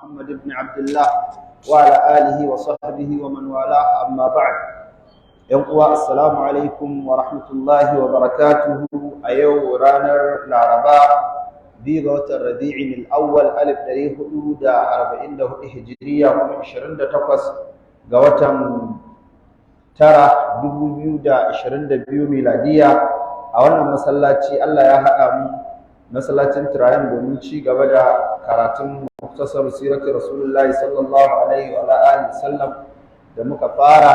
محمد بن عبد الله وعلى آله وصحبه ومن والاه أما بعد السلام عليكم ورحمة الله وبركاته أيو رانر العرباء بيغة الربيع الأول ألف تاريخ أودا أربعين ده هجرية وعشرين ده تقص قوة ترى دبودا عشرين ده بيو ميلادية أولا مسلاتي الله يهأم masallacin turayen domin ci gaba da karatun muktasar sirati rasulullahi sallallahu alaihi wa alihi sallam da muka fara,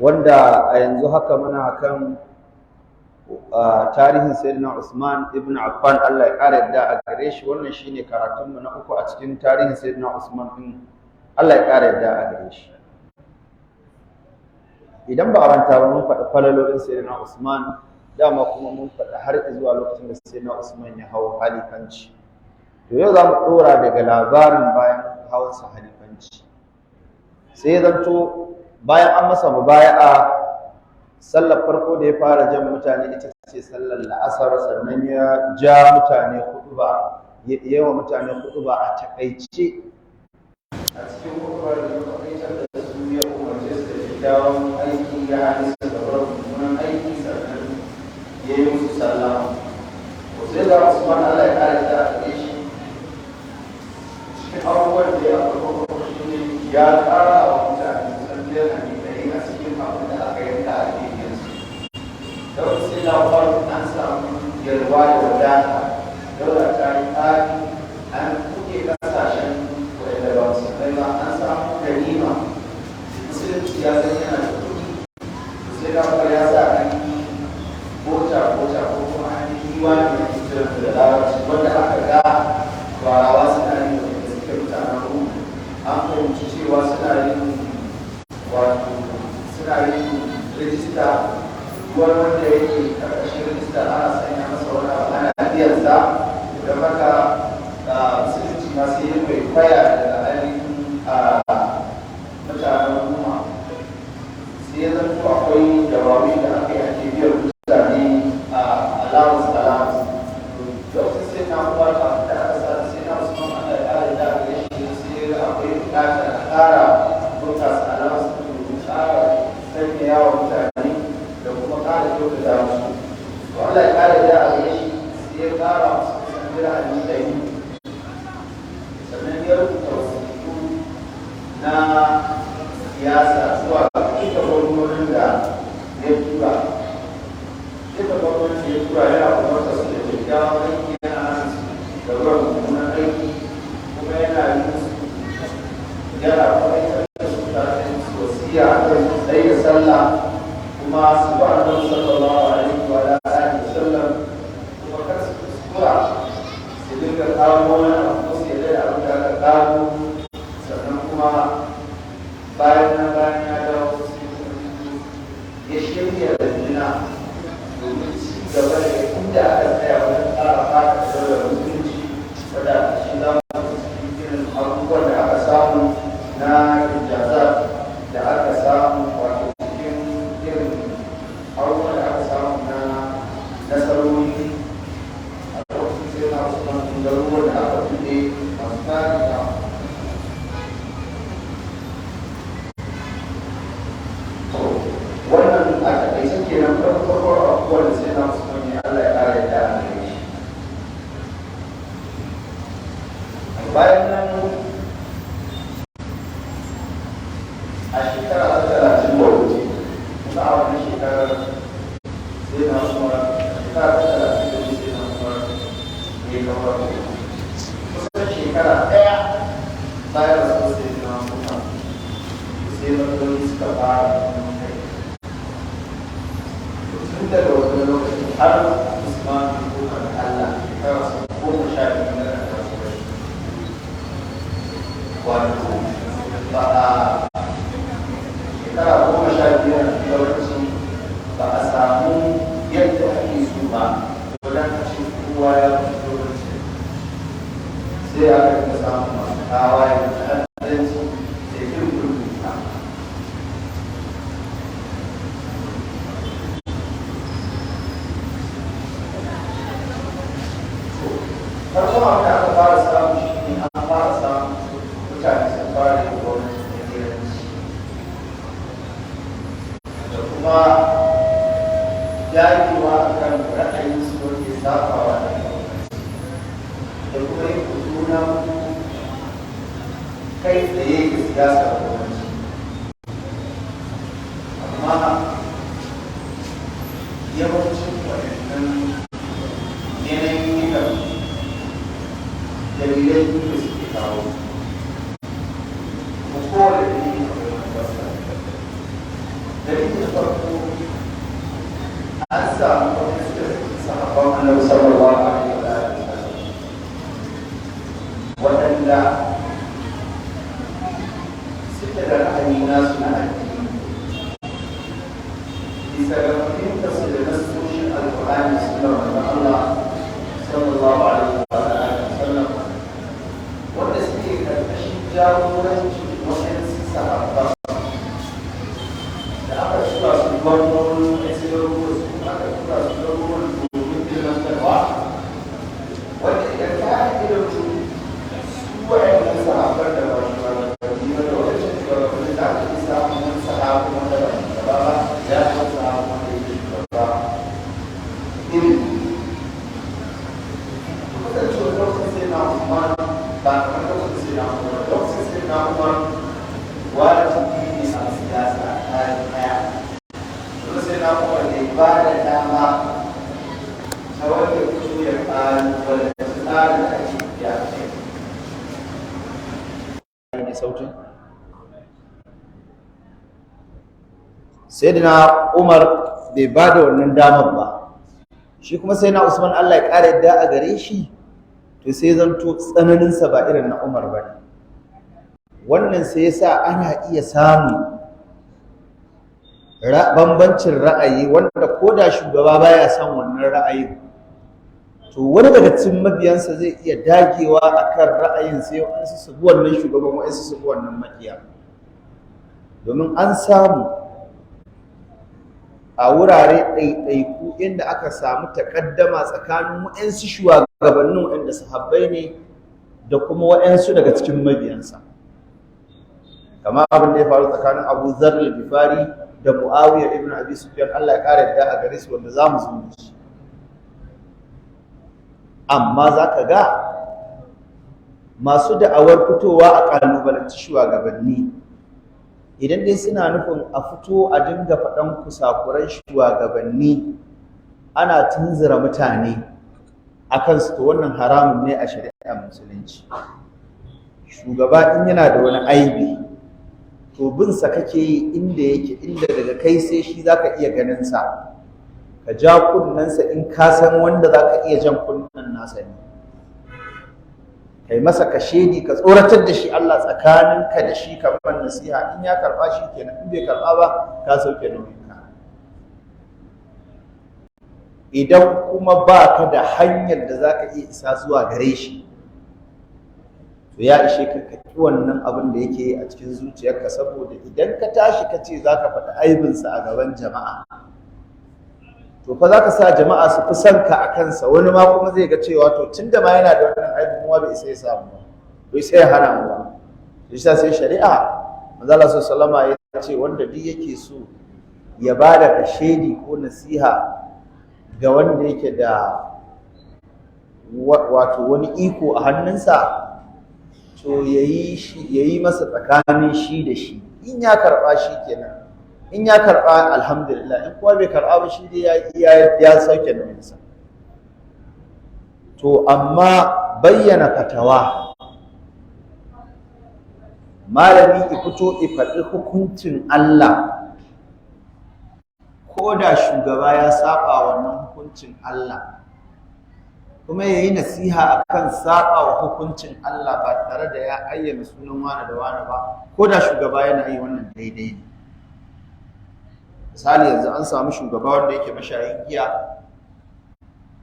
wanda a yanzu haka muna kan tarihin sayyidina Usman ibn Affan, Allah ya kare yadda a gare shi. Wannan shine karatun mu na uku a cikin tarihin sayyidina Usman din, Allah ya kare yadda a gare shi. Idan ba a manta ba mun faɗi falalolin sayyidina Usman, dama kuma mun faɗa har zuwa lokacin da sai na Usman ya hau halifanci. To yau za mu ɗora daga labarin bayan hawansa halifanci. Sai zanto bayan an masa mubaya'a, sallar farko da ya fara jan mutane ita ce sallar la'asar, sannan ya ja mutane huɗuba, ya yawa mutane huɗuba a taƙaice. A cikin huɗubar da ya faɗaitar da su ya umarce su da kyakkyawan aiki, ya hana su da mummunan aiki, sannan ya yi musu sallama. Sai da Usman Allah ya kare ta a shi, cikin abubuwan da ya farko shi ne ya ƙara wa mutane salliyar hadisai a cikin abin da aka yanka a cikinsu. Don sai da faru an samu yalwa da wadata, daura ta yi tsari, an kuke ƙasashen waɗanda ba su kai ba, an samu ganima, musulunci ya san yana da kuɗi. Sai da faru ya sa an bota ko kuma an yi wani da kiran da larabci wanda aka ga gwarawa suna yin da suke mutanen ruhu, an fahimci cewa suna yin rijista. Wani wanda yake karkashin rijista ana sanya masa wani abu ana biyansa, da haka musulunci ma sai yin mai kwaya daga ainihin mutanen ruhu. Sai ya zanto akwai jawabi da aka yi ake biyar farko abin da aka fara samu shi ne an fara samu kai tsaye da siyasar gwamnati, amma yawancin waɗannan yanayin da dalilai da suke kawo ko kowane dalili a wani wasa. Dalilin farko an samu wani sahabban Annabi sallallahu alaihi wa sallam waɗanda suke da ra'ayi nasu na addini bisa ga fahimtar su da nasoshin alƙur'ani sunnar manzon Allah sallallahu alaihi wa sallam wanda suke karkashin jagorancin waɗansu sahabban da aka tura su gwamnonin wasu garuruwa su aka tura su garuruwan domin ilmantarwa wanda idan ta haɗe da su waɗannan sahabban da ba shi ba da wani shugabanni da aka yi samun wani sahabu wanda ba shi ba ya yi sahabu wanda ya shi ba ilimi. Kasancewar lokacin sai na Umar ba kamar lokacin sai na Umar, lokacin sai na Umar wajibi ne a siyasa a ɗaya. Lokacin sai na Umar ne ba da dama ta wanda fito ya ƙalubale da tsarin da ake biya kai. Sautin sayyidina Umar bai ba da wannan damar ba, shi kuma sayyidina Usman Allah ya ƙara yadda a gare shi, to sai zanto tsananinsa ba irin na Umar ba ne. Wannan sai yasa ana iya samun bambancin ra'ayi wanda ko da shugaba baya son wannan ra'ayin, to wani daga cikin mabiyansa zai iya dagewa akan ra'ayin sai waɗansu su bi wannan shugaban, waɗansu su bi wannan makiya. Domin an samu a wurare ɗaiɗaiku inda aka samu takaddama tsakanin waɗansu shugabannin waɗanda sahabbai ne da kuma waɗansu daga cikin mabiyansa, kamar abin da ya faru tsakanin Abu Dharr al-Ghifari da Muawiya ibn Abi Sufyan, Allah ya ƙara yadda a gare su, wanda za mu zo mu ci. Amma za ka ga masu da'awar fitowa a ƙalubalanci shugabanni, idan dai suna nufin a fito a dinga faɗan kusakuran shugabanni ana tunzura mutane a kansu, to wannan haramun ne a shari'ar musulunci. Shugaba in yana da wani aibi, to binsa kake yi inda yake, inda daga kai sai shi za ka iya ganinsa, ka ja kunnensa in ka san wanda za ka iya jan kunnen nasa ne, kai masa kashedi, ka tsoratar da shi Allah tsakaninka da shi, ka ban nasiha, in ya karɓa shi kenan, in bai karɓa ba ka sauke nauyinka. Idan kuma ba ka da hanyar da za ka iya isa zuwa gare shi, to ya ishe ka kaki wannan abin da yake yi a cikin zuciyarka, saboda idan ka tashi ka ce za ka faɗi aibinsa a gaban jama'a, to fa za ka sa jama'a su fi son ka a kansa. Wani ma kuma zai ga cewa to tun da ma yana da wannan aibin kuma bai isa ya samu ba, bai isa ya hana mu ba. Shi yasa sai shari'a manzo Allah sallallahu alaihi wasallam ya ce wanda duk yake so ya ba da kashedi ko nasiha ga wanda yake da wato wani iko a hannunsa, to yayi masa tsakanin shi da shi. In ya karɓa shi kenan, in ya karɓa alhamdulillah, in kuma bai karɓa ba shi dai ya sauke nauyinsa. To amma bayyana fatawa, malami ya fito ya faɗi hukuncin Allah, ko da shugaba ya saba wannan hukuncin Allah, kuma ya yi nasiha akan saba wa hukuncin Allah ba tare da ya ayyana sunan wani da wani ba, ko da shugaba yana yi wannan daidai ne. Misali yanzu an samu shugaba wanda yake mashayin giya,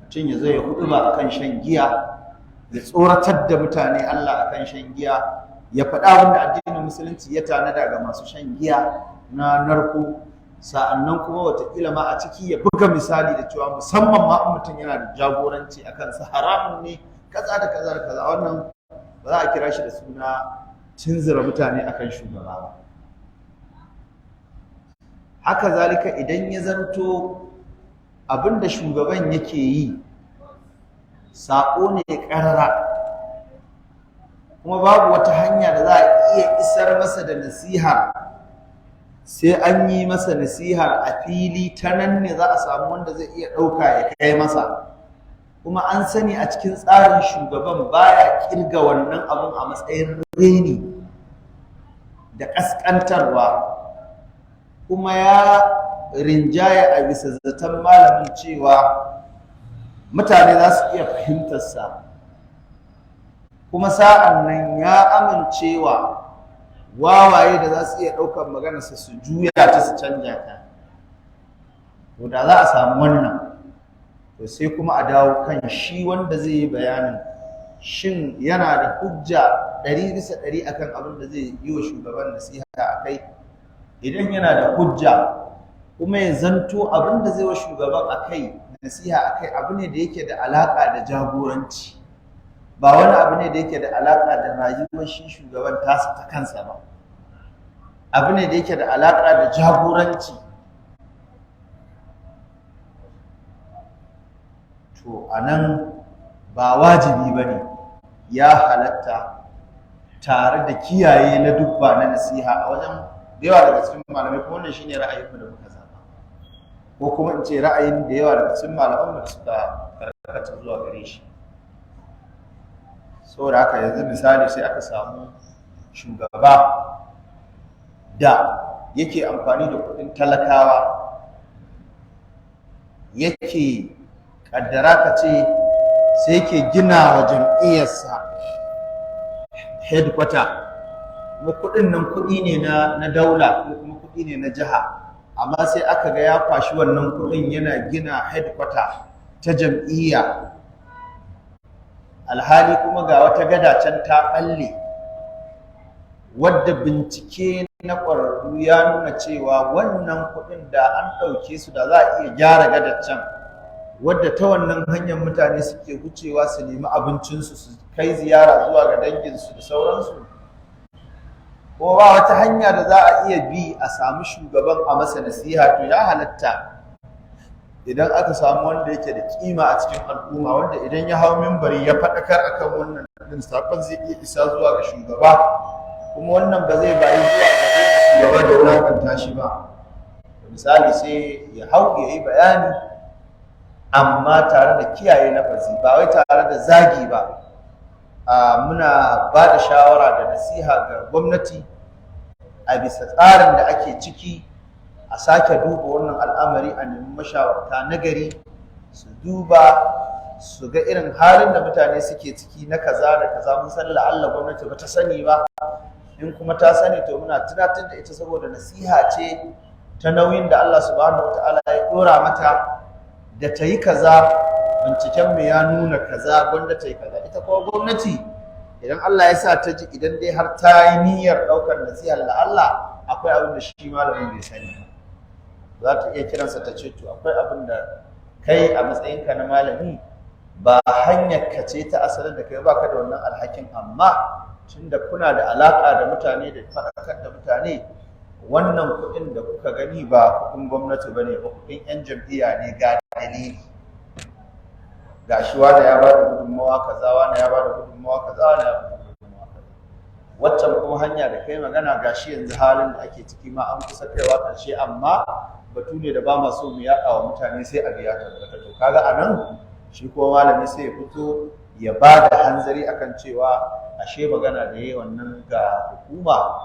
mutum ya zo ya huɗuba akan shan giya, ya tsoratar da mutane Allah akan shan giya, ya faɗa wanda addinin musulunci ya tanada ga masu shan giya na narko, sa'annan kuma wataƙila ma a ciki ya buga misali da cewa musamman ma in mutum yana da jagoranci a kansa haramun ne kaza da kaza da kaza. Wannan ba za a kira shi da suna tunzura mutane akan shugaba ba. Haka zalika idan ya zanto abinda shugaban yake yi saƙo ne ƙarara, kuma babu wata hanya da za a iya isar masa da nasihar sai an yi masa nasihar a fili, ta nan ne za a samu wanda zai iya ɗauka ya kai masa. Kuma an sani a cikin tsarin shugaban baya kirga wannan abun a matsayin reni da ƙasƙantarwa, kuma ya rinjaya a bisa zaton malamin cewa mutane za su iya fahimtarsa, kuma sa'an nan ya amincewa wawaye da za su iya ɗaukar maganarsa su juya ta su canja ta. To da za a samu wannan, to sai kuma a dawo kan shi wanda zai yi bayanin shin yana da hujja 100% akan abin da zai yi wa shugaban nasiha a kai. Idan yana da hujja kuma ya zanto abin da zai wa shugaban a kai nasiha a kai abu ne da yake da alaƙa da jagoranci, ba wani abu ne da yake da alaƙa da rayuwar shi shugaban tasa ta kansa ba, abu ne da yake da alaƙa da jagoranci, to a nan ba wajibi ba ne, ya halatta tare da kiyaye na dubba na nasiha a wajen da yawa daga cikin malamai, kuma wannan shine ra'ayinmu da muka zaba, ko kuma in ce ra'ayin da yawa daga cikin malaman da suka karkata zuwa gare shi. Saboda haka yanzu misali sai aka samu shugaba da yake amfani da kuɗin talakawa, yake kaddara ka ce sai yake gina wa jam'iyyarsa headquarter, kuma kuɗin nan kuɗi ne na daula ko kuma kuɗi ne na jiha, amma sai aka ga ya kwashi wannan kuɗin yana gina headquarter ta jam'iyya, alhali kuma ga wata gada can ta ɓalle wadda bincike na ƙwararru ya nuna cewa wannan kuɗin da an ɗauke su da za a iya gyara gadar can, wadda ta wannan hanyar mutane suke wucewa su nemi abincinsu, su kai ziyara zuwa ga danginsu da sauransu. Ko ba wata hanya da za a iya bi a samu shugaban a masa nasiha, to ya halatta idan aka samu wanda yake da kima a cikin al'umma, wanda idan ya hau mimbari ya faɗakar akan wannan din sakon zai iya isa zuwa ga shugaba, kuma wannan ba zai bayi zuwa ga shugaba da wulakanta shi ba. Misali sai ya hau ya yi bayani amma tare da kiyaye lafazi, ba wai tare da zagi ba. Muna ba da shawara da nasiha ga gwamnati a bisa tsarin da ake ciki, a sake duba wannan al'amari, a nemi mashawarta nagari su duba su ga irin halin da mutane suke ciki na kaza da kaza. Mun san la'alla gwamnati ba ta sani ba, in kuma ta sani to muna tunatar da ita, saboda nasiha ce ta nauyin da Allah subhanahu wataala ya dora mata da ta yi kaza, binciken mu ya nuna kaza, gwanda ta yi kaza. Ita kuma gwamnati idan Allah ya sa ta ji, idan dai har ta yi niyyar ɗaukar nasihar la'alla akwai abin da shi malamin bai sani, za ta iya kiransa ta ce to akwai abin da kai a matsayinka na malami ba hanyar ka ce ta asalin da kai ba ka da wannan alhakin, amma tunda kuna da alaƙa da mutane da faɗakar da mutane, wannan kuɗin da kuka gani ba kuɗin gwamnati ba ne, ba kuɗin 'yan jam'iyya ne, ga dalili. Ga shi wani ya ba da gudunmawa kaza, wani ya ba da gudunmawa kaza, wani ya ba da gudunmawa kaza. Waccan kuma hanya da kai magana, ga shi yanzu halin da ake ciki ma an kusa kaiwa ƙarshe, amma batu ne da ba ma so mu yaɗa wa mutane sai a ga ya tabbata. To kaga a nan shi kuma malami sai ya fito ya ba da hanzari akan cewa ashe magana da yayi wannan ga hukuma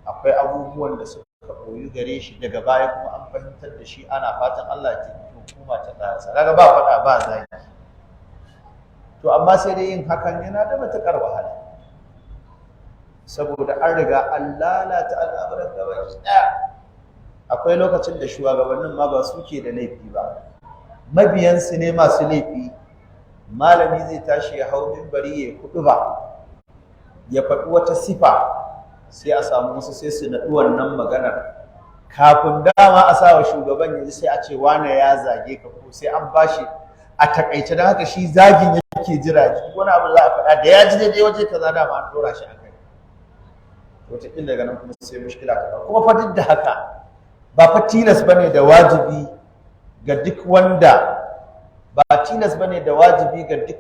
akwai abubuwan da suka koyi gare shi, daga baya kuma an fahimtar da shi, ana fatan Allah ya hukuma ta tsaya. Kaga ba faɗa ba zaki. To amma sai dai yin hakan yana da matuƙar wahala, saboda an riga an lalata al'amuran gaba ɗaya. Akwai lokacin da shugabannin ma ba su ke da laifi ba, mabiyansu ne masu laifi. Malami zai tashi ya hau mimbari ya kuɗu ba, ya faɗi wata sifa, sai a samu wasu sai su naɗi wannan maganar. Kafin dama a sa wa shugaban yanzu sai a ce wane ya zage ka, ko sai an bashi a takaice. Don haka shi zagin yake jira, wani abu za a faɗa da ya ji daidai waje kaza dama an ɗora shi a kai. Wataƙila daga nan kuma sai mushkila ta faru. Kuma fa duk da haka ba fa tilas bane da wajibi ga duk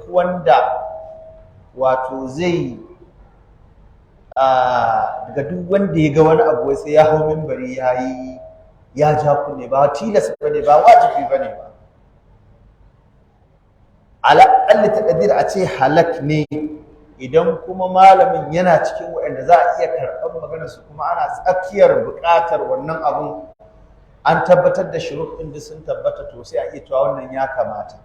wanda wato zai daga duk wanda ya ga wani abu sai ya hau minbari ya ja kunne, ba tilas bane, ba wajibi bane ba. Ala alli taqdir a ce halak ne idan kuma malamin yana cikin waɗanda za a iya karɓar maganar su, kuma ana tsakiyar buƙatar wannan abun, an tabbatar da shuruɗin da sun tabbata, to sai a iya cewa wannan ya kamata.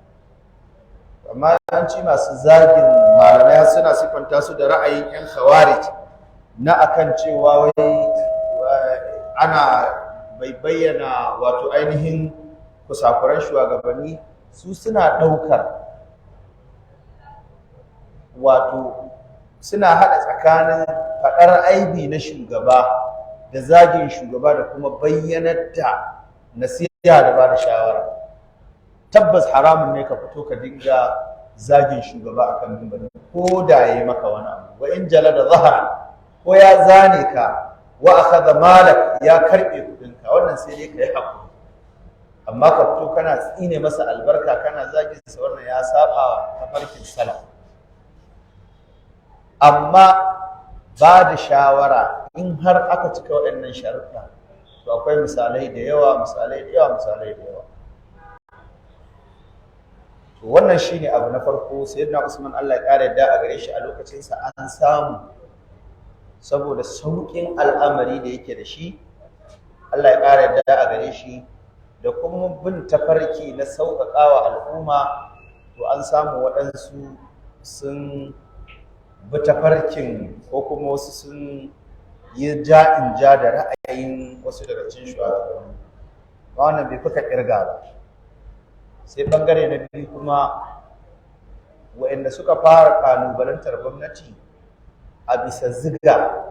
Amma yawanci masu zagin malamai suna sifanta su da ra'ayin 'yan khawarij na akan cewa wai ana bayyana wato ainihin kusakuran shugabanni. Su suna ɗaukar wato suna haɗa tsakanin faɗar aibi na shugaba da zagin shugaba da kuma bayyanar da nasiha da ba da shawara. Tabbas haramun ne ka fito ka dinga zagin shugaba akan minbari ko da yayi maka wani abu. Wa in jalada zahara, ko ya zane ka, wa akhadha malak, ya karbe kudinka, wannan sai dai kai hakuri. Amma ka fito kana tsine masa albarka, kana zagin sa, wannan ya saba tafarkin salaf. Amma ba da shawara in har aka cika waɗannan sharuɗa, to akwai misalai da yawa. To wannan shine abu na farko. Sayyidina Usman, Allah ya ƙara yadda a gare shi, a lokacin sa an samu, saboda sauƙin al'amari da yake da shi, Allah ya ƙara yadda a gare shi, da kuma bin tafarki na sauƙaƙawa al'umma, to an samu waɗansu sun bi tafarkin, ko kuma wasu sun yi ja'in ja da ra'ayin wasu daga cikin shugabanni. Wannan bai fuka ƙirga ba. Sai bangare na biyu kuma, waɗanda suka fara ƙalubalantar gwamnati a bisa ziga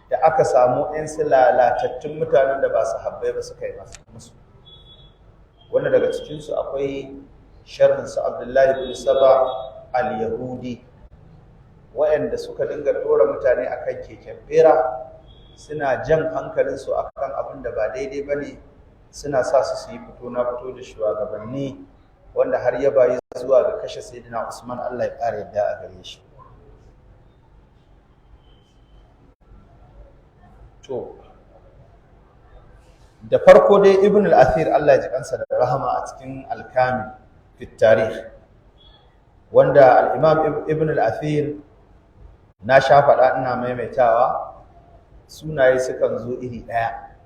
da aka samu 'yan lalatattun mutanen da ba su habbai ba suka yi musu. Wanda daga cikinsu akwai sharrinsu Abdullahi bin Saba al-Yahudi, waɗanda suka dinga ɗora mutane akan keken bera, suna jan hankalinsu akan abin da ba daidai ba ne, suna sa su yi fito na fito da shugabanni, wanda har ya bayi zuwa ga kashe Sayyidina Usman, Allah ya ƙara yadda a gare shi. To da farko dai Ibn al-Athir, Allah ya ji kansa da rahama, a cikin al-Kamil fi tarikh, wanda al-Imam Ibn al-Athir, na sha faɗa ina maimaitawa, sunaye sukan zo iri ɗaya.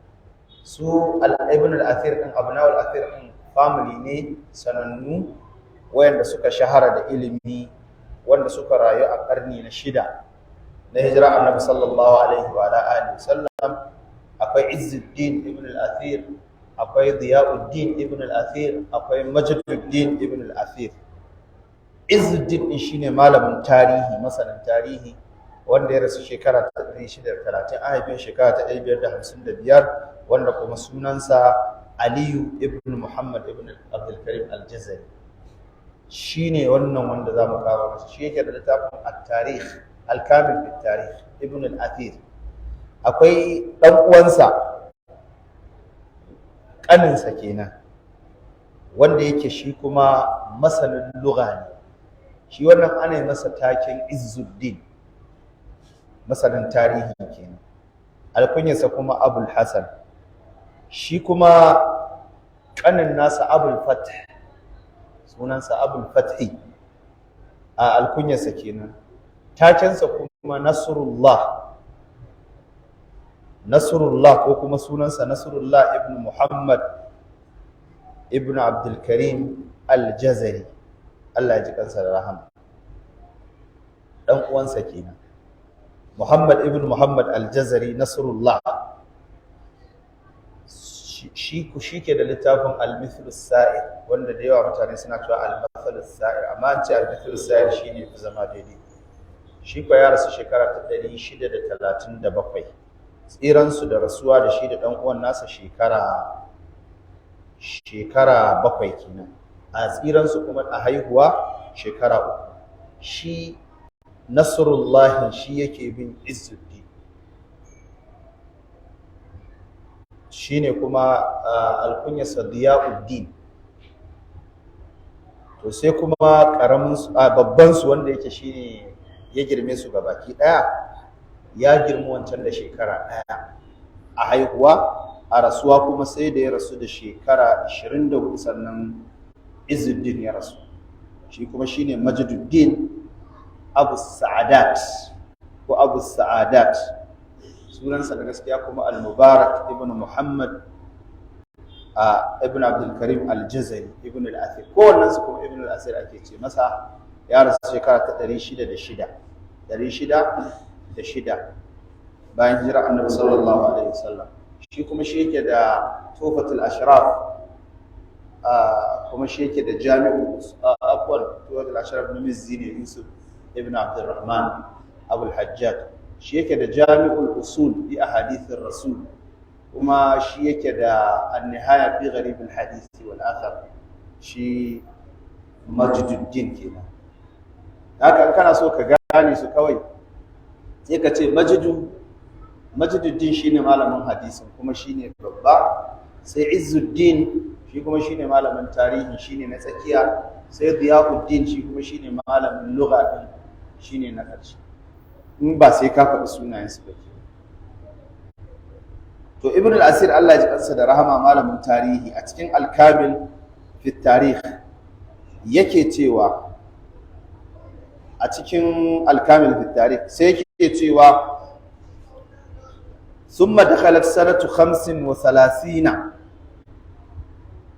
Su Ibn al-Athir ɗin, abna'ul Athir ɗin, family ne sanannu wayanda suka shahara da ilimi, wanda suka rayu a ƙarni na 6 na hijira Annabi sallallahu alaihi wa alihi wasallam. Akwai Izzuddin Ibn al-Athir, akwai Diyauddin Ibn al-Athir, akwai Majduddin Ibn al-Athir. Izzuddin shine malamin tarihi, masanin tarihi, wanda ya rasu shekara ta 630, an haife shekara ta 555, wanda kuma sunansa Aliyu ibn Muhammad ibn Abdul Karim al-Jazari. Shine wannan wanda zamu kawo masa. Shi yake da littafin at-Tarikh, al-Kamil fi tarikh, Ibn al-Athir. Akwai dan uwansa, kaninsa kenan, wanda yake shi kuma masanin lugha ne. Shi wannan ana yi masa taken Izzuddin, masanin tarihi kenan. Alkunyarsa kuma Abul Hasan. Shi kuma kanin nasa Abul Fath, sunansa Abul Fathi, a alkunyarsa kenan. Takensa kuma Nasrullah, ko kuma sunansa Nasrullah ibn Muhammad ibn Abdul Karim al-Jazari, Allah ya ji kansa da rahama. Dan uwansa kenan, Muhammad ibn Muhammad al-Jazari, Nasrullah. Shi ke da littafin al-Mithl as-Sa'ir, wanda da yawa mutane suna cewa al-Mithl as-Sa'ir, amma an ce al-Mithl as-Sa'ir shine fi zama daidai. Shi ko ya rasu shekara ta 637. Tsiransu da rasuwa da shi da ɗan uwan nasa shekara 7 kenan. A tsiransu kuma a haihuwa shekara 3. Shi Nasrullah shi yake bin Izzuddin. Shine kuma alkunyarsa Diyauddin. To sai kuma babban su wanda yake shine ya girme su gabaki daya, ya girma wancan da shekara ɗaya a haihuwa, a rasuwa kuma sai da ya rasu da shekara 24 sannan Izzuddin ya rasu. Shi kuma shine Majiduddin Abu Sa'adat ko Abu Sa'adat, sunansa da gaskiya kuma Al-Mubarak ibn Muhammad ibn Abdul Karim Al-Jazari ibn Al-Athir, kowannen su kuma ibn Al-Athir ake ce masa. Ya rasu shekara ta 606 bayan hijira Annabi sallallahu alaihi wasallam. Shi kuma shi yake da Tuhfatul Ashraf, kuma shi yake da Jami'u Tuhfatul Ashraf na Mizzi ne Yusuf ibn Abdurrahman Abul Hajjaj. Shi yake da Jami'ul Usul bi Ahadithir Rasul, kuma shi yake da An-Nihaya fi Gharib al-Hadith wal Athar. Shi Majiduddin kenan. Haka kana so ka gane su kawai sai ka ce Majiduddin shine malamin hadisin kuma shine babba, sai Izzuddin shi kuma shine malamin tarihi shine na tsakiya, sai Diyauddin shi kuma shine malamin lugha din shine na ƙarshe. In ba sai ka faɗi sunayen su ba ke. To Ibn al-Asir Allah ya ji kansa da rahama, malamin tarihi, a cikin Al-Kamil fi Tarikh yake cewa, a cikin Al-Kamil fi Tarikh sai yake cewa summa dakhalat sanatu 35,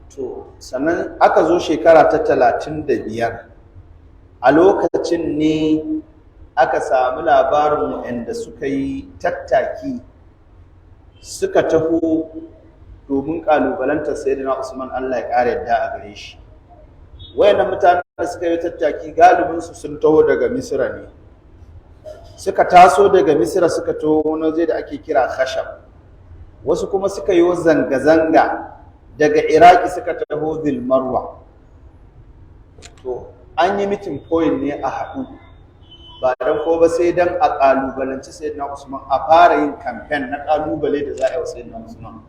to sannan aka zo shekara ta 35. A lokacin ne aka samu labarin waɗanda suka yi tattaki suka taho domin ƙalubalantar Sayyidina Usman, Allah ya ƙara yadda a gare shi. Wayannan mutanen da suka yi tattaki galibinsu sun taho daga Misra ne. Suka taso daga Misra suka taho wani waje da ake kira Khashab. Wasu kuma suka yi zanga-zanga daga Iraki suka taho Dhil Marwa. To an yi meeting point ne a haɗu, ba dan ko ba sai dan a ƙalubalanci Sayyidina Usman, a fara yin campaign na ƙalubale da za a yi wa Sayyidina Usman.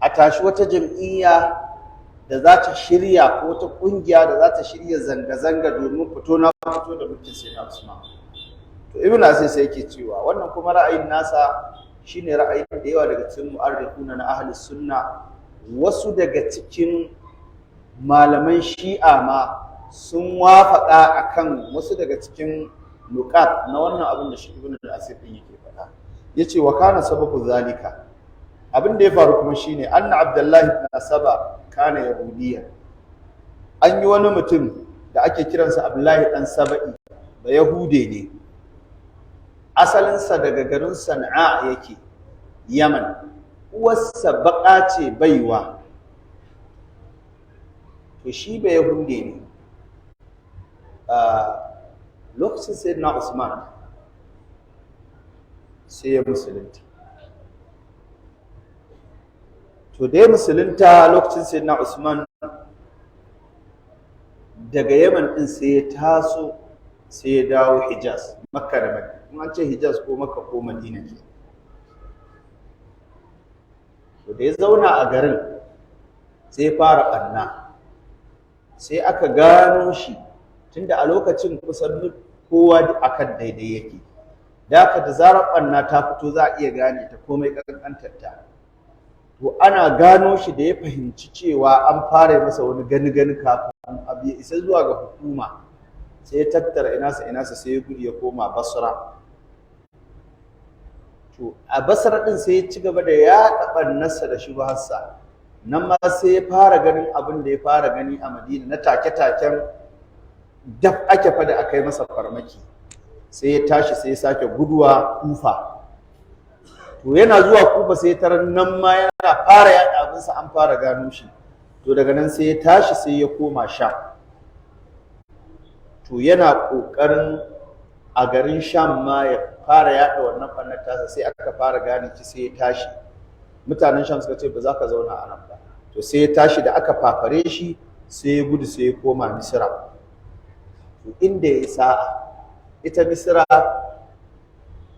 A tashi wata jam'iyya da za ta shirya ko wata ƙungiya da za ta shirya zanga-zanga domin fito na fito da mulkin Sayyidina Usman. To Ibn Asir sai yake cewa wannan kuma ra'ayin nasa shine ra'ayin da yawa daga cikin mu'arrikhuna na ahli sunna, wasu daga cikin malaman Shi'a ma sun wafaka akan wasu daga cikin nuqat na wannan abin da shi Ibn Asir din yake faɗa. Yace wa kana sababu zalika, abin da ya faru kuma shine anna Abdullahi ibn Saba kana yahudiyya. An yi wani mutum da ake kiransa Abdullahi dan Saba'i, da Yahude ne. Asalinsa daga garin Sana'a yake, Yaman. Uwarsa baƙa ce baiwa. To shi ba Yahude ne. Lokacin Sayyidina Usman sai ya musulunta. To da ya musulunta lokacin Sayyidina Usman, daga Yaman din sai ya taso sai ya dawo Hijaz, Makka da Madina. In an ce Hijaz ko Makka ko Madina ke. To da ya zauna a garin sai ya fara ɓanna. Sai aka gano shi, tunda a lokacin kusan kowa akan daidai yake. Da haka da zarar ɓanna ta fito za a iya gane ta komai ƙanƙantarta. To ana gano shi da ya fahimci cewa an fara masa wani gani-gani kafin abu ya isa zuwa ga hukuma, sai ya tattara inasa sai ya gudu ya koma Basra. To a Basra din sai ya ci gaba da yaɗa ɓannarsa da shubharsa. Nan ma sai ya fara ganin abin da ya fara gani a Madina na take-taken daf ake fada akai masa farmaki. Sai ya tashi sai ya sake guduwa Kufa. To yana zuwa Kufa sai ya tarar nan ma yana fara yaɗa abinsa an fara gano shi. To daga nan sai ya tashi sai ya koma Sham. To yana ƙoƙarin a garin Sham ma ya fara yaɗa wannan ɓannar tasa, sai aka fara gane shi sai ya tashi. Mutanen Sham suka ce ba za ka zauna a nan ba. To sai ya tashi da aka fafare shi sai ya gudu sai ya koma Misra. To inda ya sa'a, ita Misra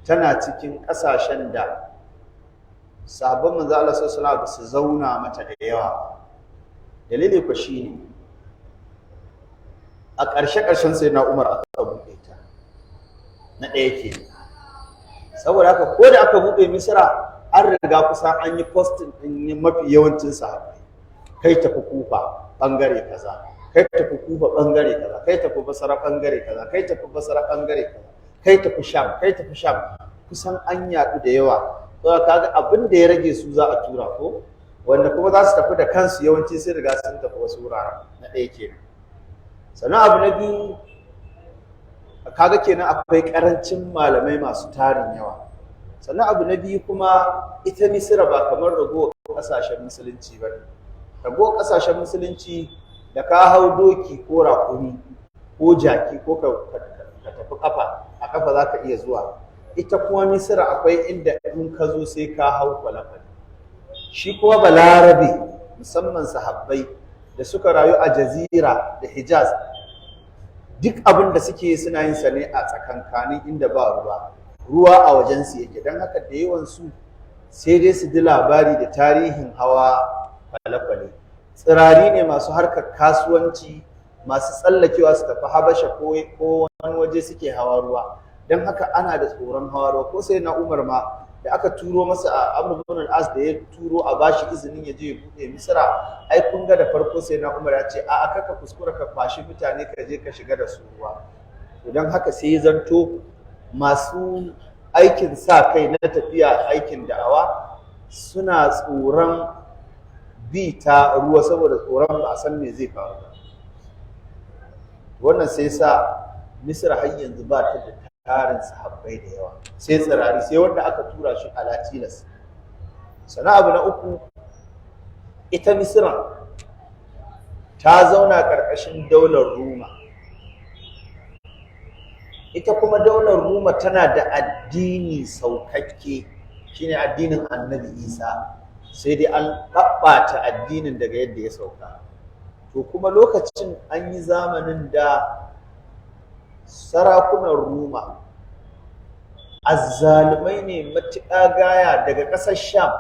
tana cikin ƙasashen da sahabban manzo Allah sallallahu alaihi wasallam su zauna mata da yawa. Dalili ko shine a ƙarshen sai na Umar aka buɗe ta. Na ɗaya ke. saboda haka ko da aka buɗe Misra an riga kusan an yi posting ɗin mafi yawancin sahabbai, kai tafi Kufa bangare kaza, kai tafi Kufa bangare kaza, kai tafi Basra bangare kaza, kai tafi Basra bangare kaza, kai tafi Sham, kai tafi Sham, kusan an yaɗu da yawa. Saboda kaga abin da ya rage su za a tura ko wanda kuma za su tafi da kansu yawanci sai riga sun tafi wasu wuraren. Na ɗaya kenan. Sannan abu na biyu, kaga kenan akwai karancin malamai masu tarin yawa. Sannan abu na biyu kuma ita Misira ba kamar ragowar ƙasashen musulunci ba ne. Ragowar ƙasashen musulunci da ka hau doki ko raƙumi ko jaki ko ka tafi ƙafa, a ƙafa za ka iya zuwa. Ita kuma Misira akwai inda in ka zo sai ka hau kwale-kwale. Shi kuma Balarabe musamman sahabbai da suka rayu a Jazira da Hijaz, duk abin da suke suna yin sa ne a tsakankanin inda ba ruwa a wajensu yake, don haka da yawansu sai dai su ji labari da tarihin hawa kwale-kwale. Tsirari ne masu harkar kasuwanci, masu tsallakewa su tafi Habasha ko wani waje suke hawa ruwa, don haka ana da tsoron hawa ruwa. Ko sai na Umar ma da aka turo masa a Amr ibn al-As da ya turo a bashi izinin ya je ya buɗe Misra, ai kun ga da farko sai na Umar ya ce a aka kuskura ka kwashi mutane ka je ka shiga da su ruwa. To don haka sai ya zanto masu aikin sa kai na tafiya aikin da'awa suna tsoron bi ta ruwa saboda tsoron ba a san me zai faru. Wannan sai sa Misra har yanzu ba ta da tarin sahabbai da yawa, sai tsirari, sai wanda aka tura shi ala tilas. Sana abu na uku, ita Misra ta zauna ƙarƙashin daular Roma. Ita kuma daular Roma tana da addini saukakke, shine addinin Annabi Isa, sai dai an ɓaɓɓata addinin daga yadda ya sauka. To kuma lokacin an yi zamanin da sarakunan Roma azzalumai ne matuƙa gaya daga ƙasar Sham,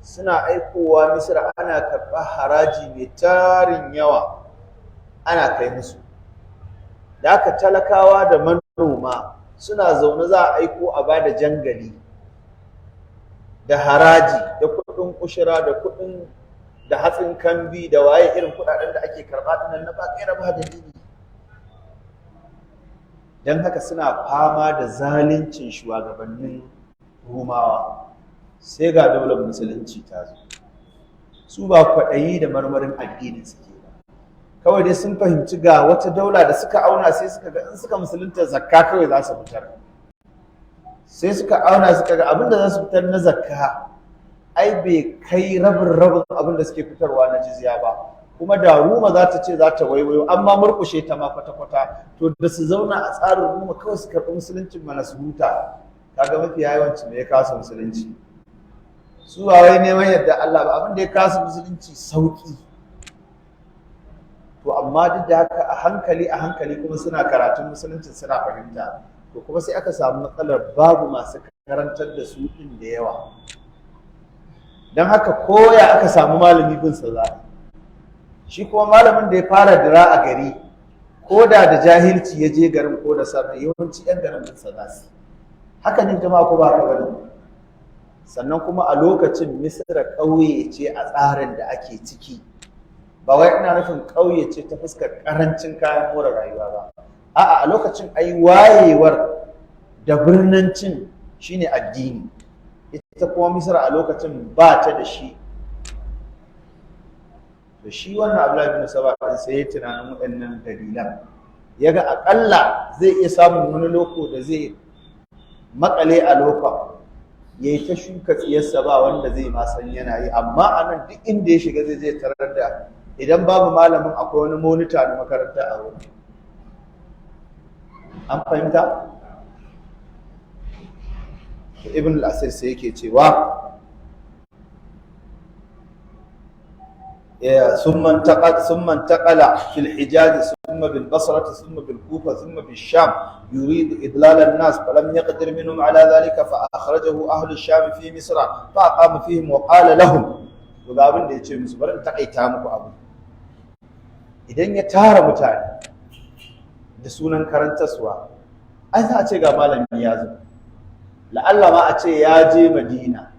suna aikowa Misra ana karɓar haraji mai tarin yawa ana kai musu. Da aka talakawa da manoma suna zaune za a aiko a bada jangali da haraji da kuɗin ushira da kuɗin da hatsin kambi da waye irin kuɗaɗen da ake karɓa nan na ba kaira ba dalili. Don haka suna fama da zaluncin shugabannin Rumawa. Sai ga daular musulunci ta zo, su ba kwaɗayi da marmarin addinin suke ba, kawai dai sun fahimci ga wata daula da suka auna, sai suka ga in suka musulunta zakka kawai za su fitar. Sai suka auna suka ga abin da za su fitar na zakka ai bai kai rabin abin da suke fitarwa na jizya ba, kuma da Roma za ta ce za ta waiwayo amma murkushe ta ma kwata-kwata, to da su zauna a tsarin Roma kawai su karɓi musuluncin mana su huta. Kaga mafi yawanci me ya kasa musulunci, su ba wai neman yadda Allah ba, abin da ya kasa musulunci sauki. To amma duk da haka a hankali kuma suna karatun musulunci suna fahimta. To kuma sai aka samu matsalar babu masu karantar da su din da yawa, don haka koya aka samu malami bin sa za shi kuma malamin da ya fara dira a gari, ko da jahilci ya je garin ko da sarri, yawanci yan garin bin sa za su. Haka ne jama'a ko ba ka bane. Sannan kuma a lokacin Misra ƙauye ce a tsarin da ake ciki, ba wai ina nufin ƙauye ce ta fuskar ƙarancin kayan more rayuwa ba, a'a a lokacin ai wayewar da birnancin shine addini, ita kuma Misra a lokacin ba ta da shi. To shi wannan Abdullahi bin Saba sai ya tunanin waɗannan dalilan, yaga aƙalla zai iya samun wani loko da zai makale a lokacin ya yi ta shuka tsiyarsa ba wanda zai ma san yana yi, amma a nan duk inda ya shiga zai je tarar da idan babu malamin akwai wani monita na makaranta a wurin. An fahimta? Ibn al-Asir sai yake cewa ثم انتقل في الحجاز ثم بالبصرة ثم بالكوفة ثم بالشام يريد إضلال الناس فلم يقدر منهم على ذلك فأخرجه أهل الشام في مصر فأقام فيهم وقال لهم وقابل دي يتشير مصر بلن تقيتامك أبو إذن يتارى متعني da sunan karantaswa ai za a ce ga malami ya zo la'alla ma a ce ya je Madina,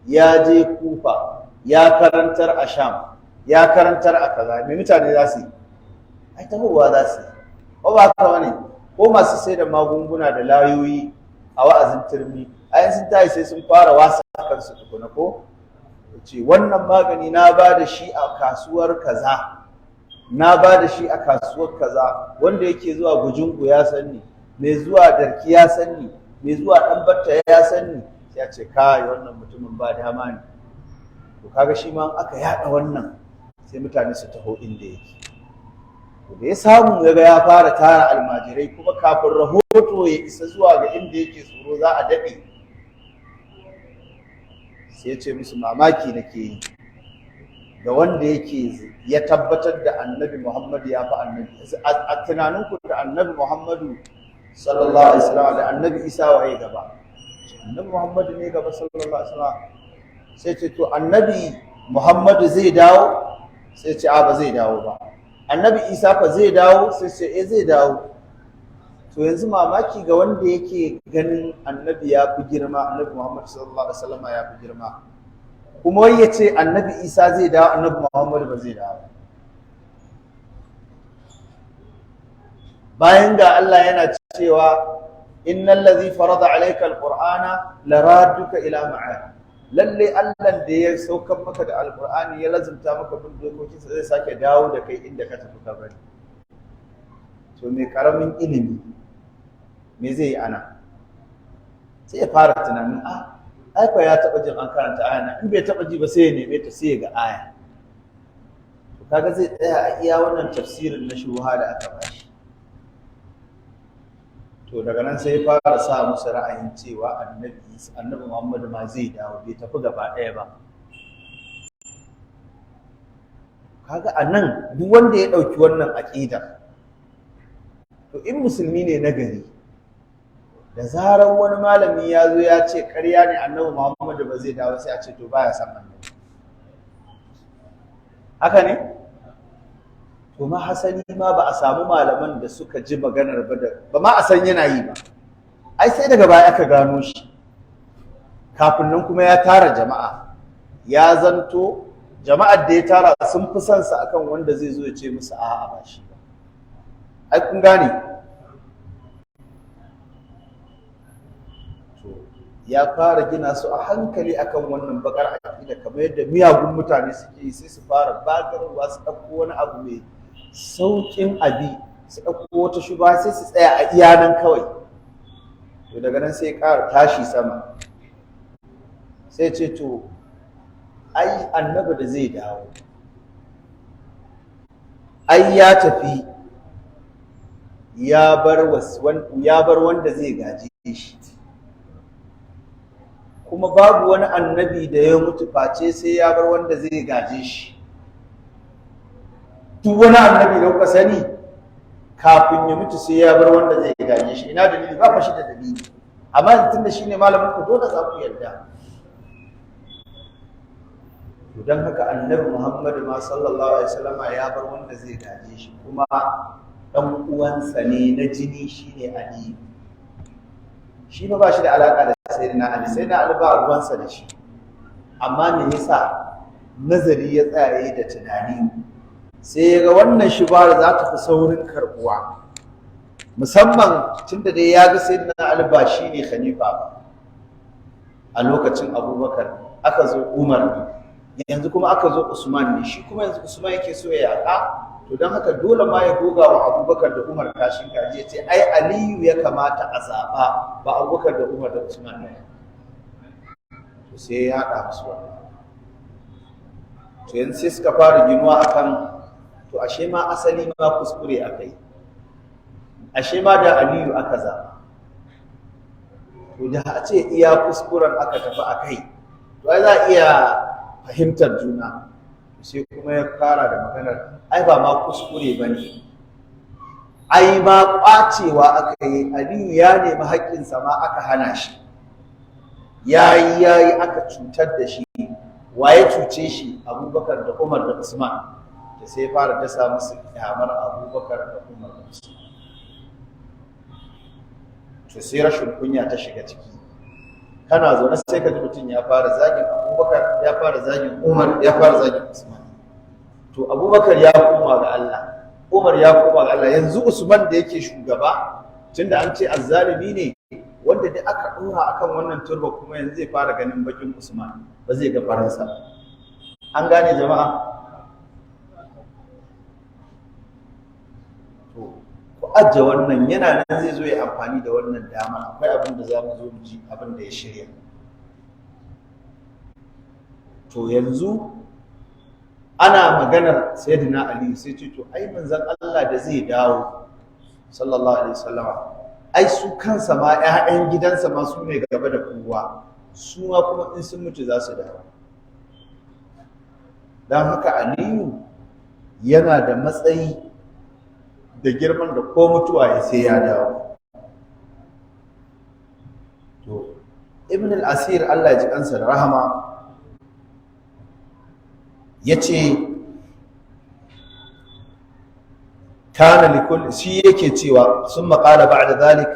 ya je Kufa, ya karantar a Sham, ya karantar a kaza, me mutane za su yi? Ai tahowa za su yi. Ko ba haka bane? Ko masu sai da magunguna da layoyi a wa'azin turmi, ai sun tayi sai sun fara wasa kansu tukuna ko? Ce wannan magani na ba da shi a kasuwar kaza, na ba da shi a kasuwar kaza, wanda yake zuwa Gujungu ya sanni, mai zuwa Darki ya sanni, mai zuwa Ɗanbatta ya sanni, ya ce kai wannan mutumin ba dama ne. To kaga shi ma aka yada wannan sai mutane su taho inda yake. To da ya samu yaga ya fara tara almajirai, kuma kafin rahoto ya isa zuwa ga inda yake tsoro za a daɗe, sai ya ce musu mamaki nake yi ga wanda yake ya tabbatar da annabi Muhammadu ya fi annabi. A tunaninku da annabi Muhammadu sallallahu alaihi wasallam da annabi Isa waye gaba? Annabi Muhammadu ne gaba sallallahu alaihi wasallam. Sai ce to annabi Muhammadu zai dawo? Sai ce a ba zai dawo ba. Annabi Isa fa zai dawo? Sai ce eh zai dawo. To yanzu mamaki ga wanda yake ganin annabi ya fi girma, annabi Muhammadu sallallahu alaihi wasallam ya fi girma, kuma wai ya ce annabi Isa zai dawo, annabi Muhammadu ba zai dawo. Bayan ga Allah yana cewa innal ladhi farada alayka alqur'ana laradduka ila ma'ad, lalle Allah da ya saukar maka da alqur'ani ya lazumta maka bin dokokinsa zai sake dawo da kai inda ka tafi ka bari. To me karamin ilimi me zai yi ana? Sai ya fara tunanin ai fa ya taba jin an karanta aya na, in bai taba ji ba sai ya neme ta sai ya ga aya. To kaga zai tsaya a iya wannan tafsirin na shubha da aka bashi. To daga nan sai ya fara sa musu ra'ayin cewa annabi Muhammadu ma zai dawo, bai tafi gaba ɗaya ba. Kaga anan duk wanda ya ɗauki wannan aƙidar, to in musulmi ne na gari, da zarar wani malami ya zo ya ce ƙarya ne annabi Muhammadu ba zai dawo, sai a ce to baya san annabi. Haka ne? To ma hasali ma ba a samu malaman da suka ji maganar ba ma a san yana yi ba. Ai sai daga baya aka gano shi. Kafin nan kuma ya tara jama'a. Ya zanto jama'ar da ya tara sun fi son sa akan wanda zai zo ya ce musu a'a ba shi ba. Ai kun gane? Ya fara gina su a hankali akan wannan bakar aqida, kamar yadda miyagun mutane suke yi, sai su fara bagarwa, su ɗauko wani abu mai sauƙin abi, su ɗauko wata shuba sai su tsaya a iya nan kawai. To daga nan sai ƙara tashi sama, sai ce to ai annabi da zai dawo, ai ya tafi ya bar wanda zai gaje shi, kuma babu wani annabi da ya mutu face sai ya bar wanda zai gaje shi. Duk wani annabi da kuka sani kafin ya mutu sai ya bar wanda zai gaje shi. Ina dalili? Ba fa shi da dalili, amma tunda shine malamin ku dole za ku yarda. To dan haka annabi Muhammad ma sallallahu alaihi wasallam ya bar wanda zai gaje shi, kuma dan uwansa ne na jini, shine Ali. Shi ba shi da alaka da sayyidina Ali, sayyidina Ali ba ruwansa da shi. Amma me yasa nazari ya tsaya da tunani, sai ya ga wannan shubhar za ta fi saurin karbuwa, musamman tunda dai ya ga sayyidina Ali ba shi ne khalifa ba a lokacin Abubakar, aka zo Umar, yanzu kuma aka zo Usman ne, shi kuma yanzu Usman yake so ya yaƙa. To don haka dole ma ya goga wa Abubakar da Umar kashin kaji, ya ce ai Aliyu ya kamata a zaɓa ba Abubakar da Umar da Usman ne. To sai ya haɗa musu wannan. To yanzu sai suka fara ginuwa akan to ashe ma asali ma kuskure aka yi, ashe ma da Aliyu aka zaɓa. To da a ce iya kuskuren aka tafi a kai, to ai za a iya fahimtar juna. Sai kuma ya fara da maganar ai ba ma kuskure ba ne, ai ma ƙwacewa aka yi, Aliyu ya nemi haƙƙinsa ma aka hana shi, ya yi aka cutar da shi. Waye cuce shi? Abubakar da Umar da Usman. Da sai fara dasa musu kyamar Abubakar da Umar da Usman. To sai rashin kunya ta shiga ciki, kana zaune sai ka ji mutum ya fara zagin Abubakar, ya fara zagin Umar, ya fara zagin Usman. To Abubakar ya koma ga Allah, Umar ya koma ga Allah, yanzu Usman da yake shugaba tunda an ce azzalimi ne, wanda da aka dora akan wannan turba kuma yanzu zai fara ganin bakin Usman, ba zai ga faransa. An gane jama'a? To ku ajje wannan, yana nan zai zo ya amfani da wannan dama. Akwai abin da za mu zo mu ji abin da ya shirya. To yanzu ana maganar Sayyidina Ali sai ce to ai manzon Allah da zai dawo sallallahu alaihi wasallam, ai su kansa ma ƴaƴan gidansa ma su ne gaba da kowa, su ma kuma in sun mutu za su dawo. Dan haka Aliyu yana da matsayi da girman da ko mutuwa ya sai ya dawo. To Ibn al-Asir Allah ya ji kansa da rahama yace kana likulli, shi yake cewa summa qala ba'da dhalik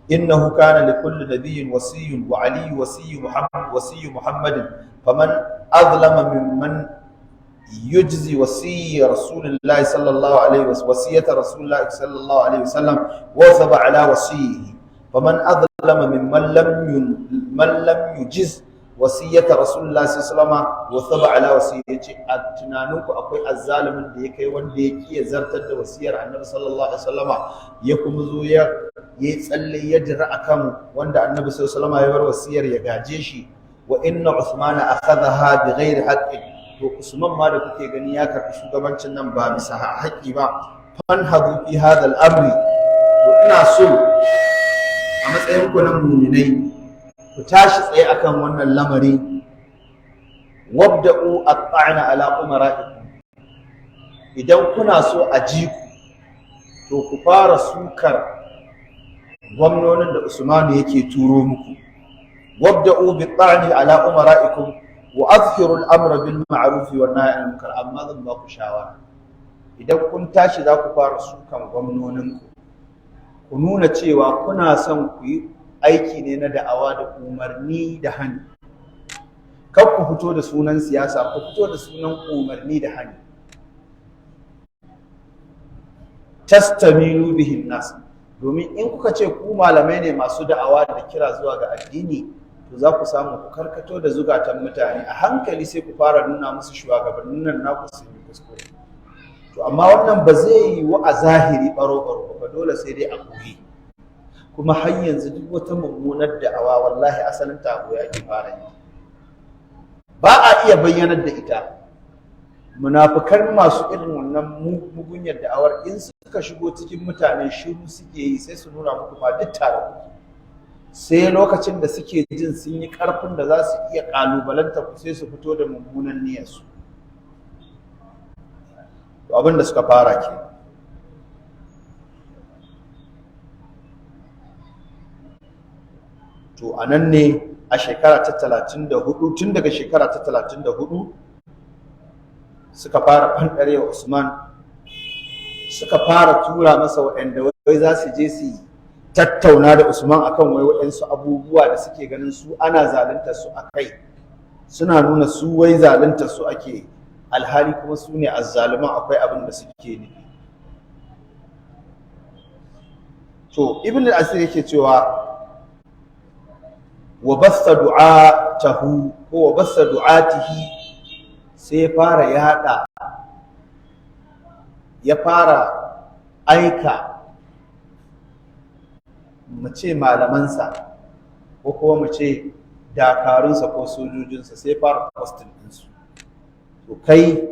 innahu kana likulli nabiyyin wasiyyun wa ali wasiyyu muhammadin faman azlama mimman yujzi wasiyya rasulillahi sallallahu alaihi wasallam wasiyata rasulillahi sallallahu alaihi wasallam wa saba ala wasiyyihi faman azlama mimman lam yujiz wasiyyata rasulullahi sallallahu alaihi wasallam wa saba ala wasiyyihi. A tunaninku akwai azzalimin da ya kai wanda ya kiya zartar da wasiyar annabi sallallahu alaihi wasallama, ya kuma zo ya yi tsalle ya jira akan wanda annabi sallallahu alaihi wasallama ya bar wasiyar ya gaje shi. Wa inna usmana akhadha bi ghairi haqqin, to Usman ma da kuke gani ya karɓi shugabancin nan ba bisa haƙƙi ba. Fanhadu fi hadha al-amri, to ina so a matsayin ku na mu'minai ku tashi tsaye akan wannan lamari. Wabda'u at-ta'na ala umara'ikum, idan kuna so a ji ku to ku fara sukar gwamnonin da Usman yake turo muku. Wabda'u bit-ta'ni ala umara'ikum wa azhiru al-amra bil ma'ruf wa nahy anil munkar. Amma zan ba ku shawara, idan kun tashi za ku fara sukan gwamnonin ku nuna cewa kuna son ku yi aiki ne na da'awa da umarni da hani. Kar ku fito da sunan siyasa, ku fito da sunan umarni da hani. Tastaminu bihin nas, domin in kuka ce ku malamai ne masu da'awa da kira zuwa ga addini, to za ku samu ku karkato da zugatan mutane a hankali, sai ku fara nuna musu shugabannin nan naku sun yi kuskure. To amma wannan ba zai yi wa a zahiri baro ba, dole sai dai a koyi. Kuma har yanzu duk wata mummunar da'awa wallahi asalin ta goya ake fara yi, ba a iya bayyanar da ita. Munafikan masu irin wannan mugunyar da'awar in suka shigo cikin mutane shiru suke yi, sai su nuna muku ma duk tare kuke. Sai lokacin da suke jin sun yi karfin da za su iya kalubalanta ku, sai su fito da mummunan niyyarsu. To abin da suka fara ke. To a nan ne a shekara ta 34, tun daga shekara ta 34 suka fara fanɗarewa Usman, suka fara tura masa waɗanda wai za su je su tattauna da Usman akan wai waɗansu abubuwa da suke ganin su ana zalunta su a kai, suna nuna su wai zalunta su ake, alhali kuma su ne azzaluman, akwai abin da suke nufi. To Ibn al-Asir yake cewa wa bassa du'atahu ko wa bassa du'atihi, sai ya fara aika mu ce malamansa ko kuma mu ce dakarunsa ko sojojinsa, sai fara postin ɗinsu. To kai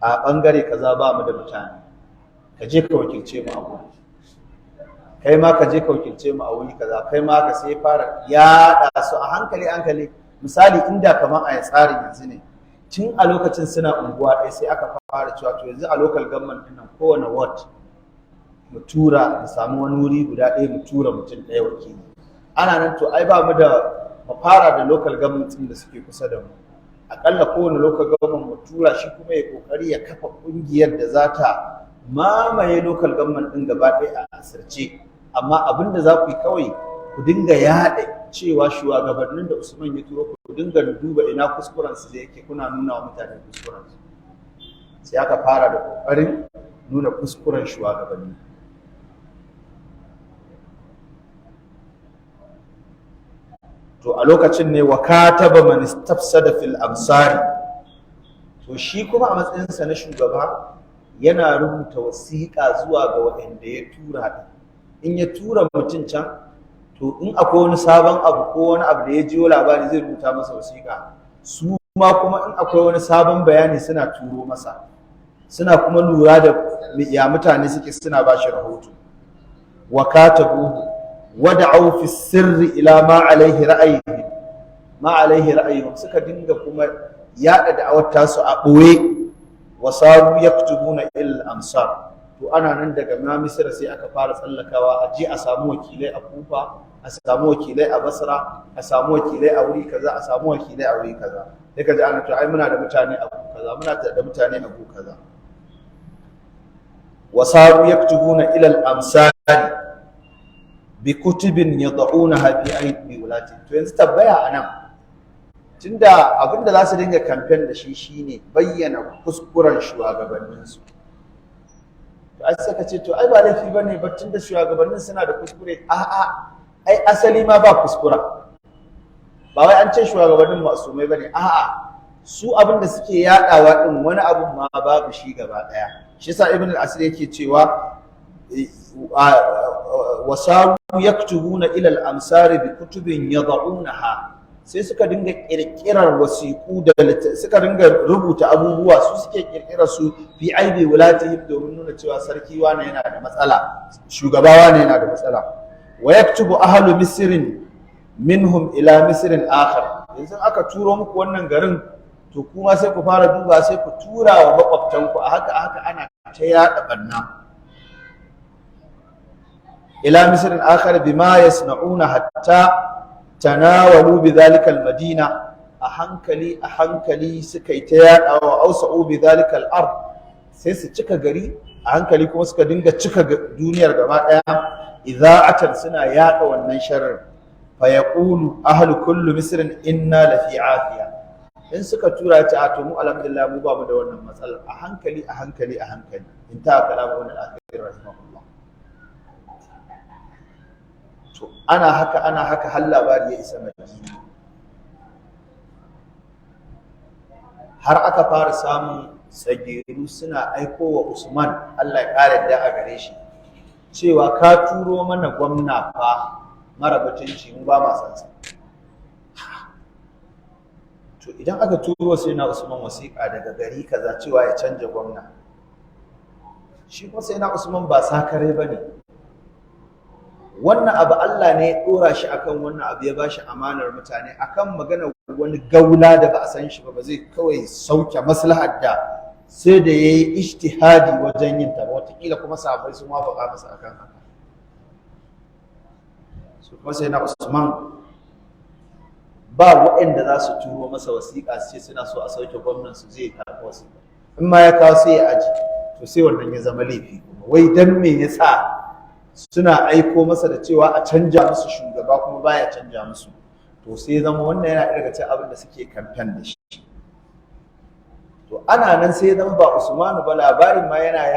a ɓangare kaza ba mu da mutane, ka je ka wakilce mu a wuri, kai ma ka je ka wakilce mu a wuri kaza, kai ma ka, sai fara yaɗa su a hankali. Misali inda kamar a tsarin yanzu ne, tun a lokacin suna unguwa ɗaya sai aka fara cewa to yanzu a local government ɗin nan kowane ward mu tura, mu samu wani wuri guda ɗaya mu tura mutum ɗaya wakili. Ana nan to ai ba mu da, mu fara da local government ɗin da suke kusa da mu, aƙalla kowane local government mu tura shi kuma ya ƙoƙari ya kafa ƙungiyar da za ta mamaye local government ɗin gaba ɗaya a asirce. Amma abin da za ku yi kawai ku dinga yaɗa cewa shugabannin da Usman ya turo ku dinga duba ina kuskuren su yake, kuna nuna wa mutane kuskuren su. Sai aka fara da kokarin nuna kuskuren shugabanni. To a lokacin ne wa kataba man istafsada fil amsari, to shi kuma a matsayinsa na shugaba yana rubuta wasiƙa zuwa ga waɗanda ya tura. In ya tura mutum can, to in akwai wani sabon abu ko wani abu da ya jiyo labari zai rubuta masa wasiƙa. Su ma kuma in akwai wani sabon bayani suna turo masa, suna kuma lura da ya mutane suke, suna ba shi rahoto. Wa katabuhu wada'u fi sirri ila ma alaihi ra'ayihim, suka dinga kuma yaɗa da'awar tasu a ɓoye. Wasaru yaktubuna il amsar, to ana nan daga Misra sai aka fara tsallakawa a je a samu wakilai a Kufa, a samu wakilai a Basra, a samu wakilai a wuri kaza, a samu wakilai a wuri kaza. Sai kaji ana cewa ai muna da mutane a kaza, muna da mutane a kaza. Wasaru yaktubuna ila al amsari bi kutubin yad'unaha fi aidi wulati. To yanzu tabbaya anan, tunda abinda za su dinga kamfen da shi shine bayyana kuskuren shugabanninsu. To ai saka ce to ai ba laifi bane ba, tunda shugabannin suna da kuskure. A'a, ai asali ma ba kuskura. Ba wai an ce shugabannin masumai bane, a'a, su abinda suke yadawa din wani abun ma babu shi gaba daya. Shi yasa Ibn al-Asir yake cewa wasaru yaktubuna ila al-amsari bi kutubin yad'unaha, sai suka dinga kirkirar wasiku da suka dinga rubuta abubuwa, su suke kirkirar su fi aibi wulatihim, domin nuna cewa sarki wane yana da matsala, shugaba wane yana da matsala. Wa yaktubu ahlu misrin minhum ila misrin akhar, yanzu aka turo muku wannan garin, to kuma sai ku fara duba, sai ku tura wa makwabtanku. A haka ana ta yada banna. ila misrin akhar bima yasna'una hatta tanawalu bidhalika almadina, a hankali suka yi ta yadawa. Ausa'u bidhalika al-ard, sai su cika gari a hankali, kuma suka dinga cika duniyar gaba daya. Idha'atan, suna yada wannan sharri. Fa yaqulu ahlu kulli misrin inna la fi afiya, in suka tura ta to mu alhamdulillah mu ba mu da wannan matsalar. A hankali in ta kalamu wannan akhir rahimahullah. To ana haka har labari ya isa Madina, har aka fara samun tsageru suna aiko wa Usman, Allah ya ƙara da a gare shi, cewa ka turo mana gwamna fa mara mutunci, mu ba ma san sa. To idan aka turo sai na Usman wasiƙa daga gari kaza cewa ya canja gwamna, shi kuma sai na Usman ba sakare bane. Wannan abu Allah ne ya dora shi akan wannan abu, ya bashi amanar mutane akan magana wani gaula da ba a san shi ba zai kawai sauke maslahar da sai da yayi ijtihadi wajen yin ta, wataƙila kuma sahabbai su ma baka masa akan haka. So kuma sai na Usman ba waɗanda za su turo masa wasiƙa su ce suna so a sauke gwamnan su, zai karɓi wasiƙa. In ma ya kawo sai ya aji, to sai wannan ya zama laifi. Wai dan me yasa suna aiko masa da cewa a canja musu shugaba kuma baya canja musu? To sai zama wannan yana daga cikin abin da suke kamfen da shi. To ana nan sai zama ba Usmanu ba, labarin ma yana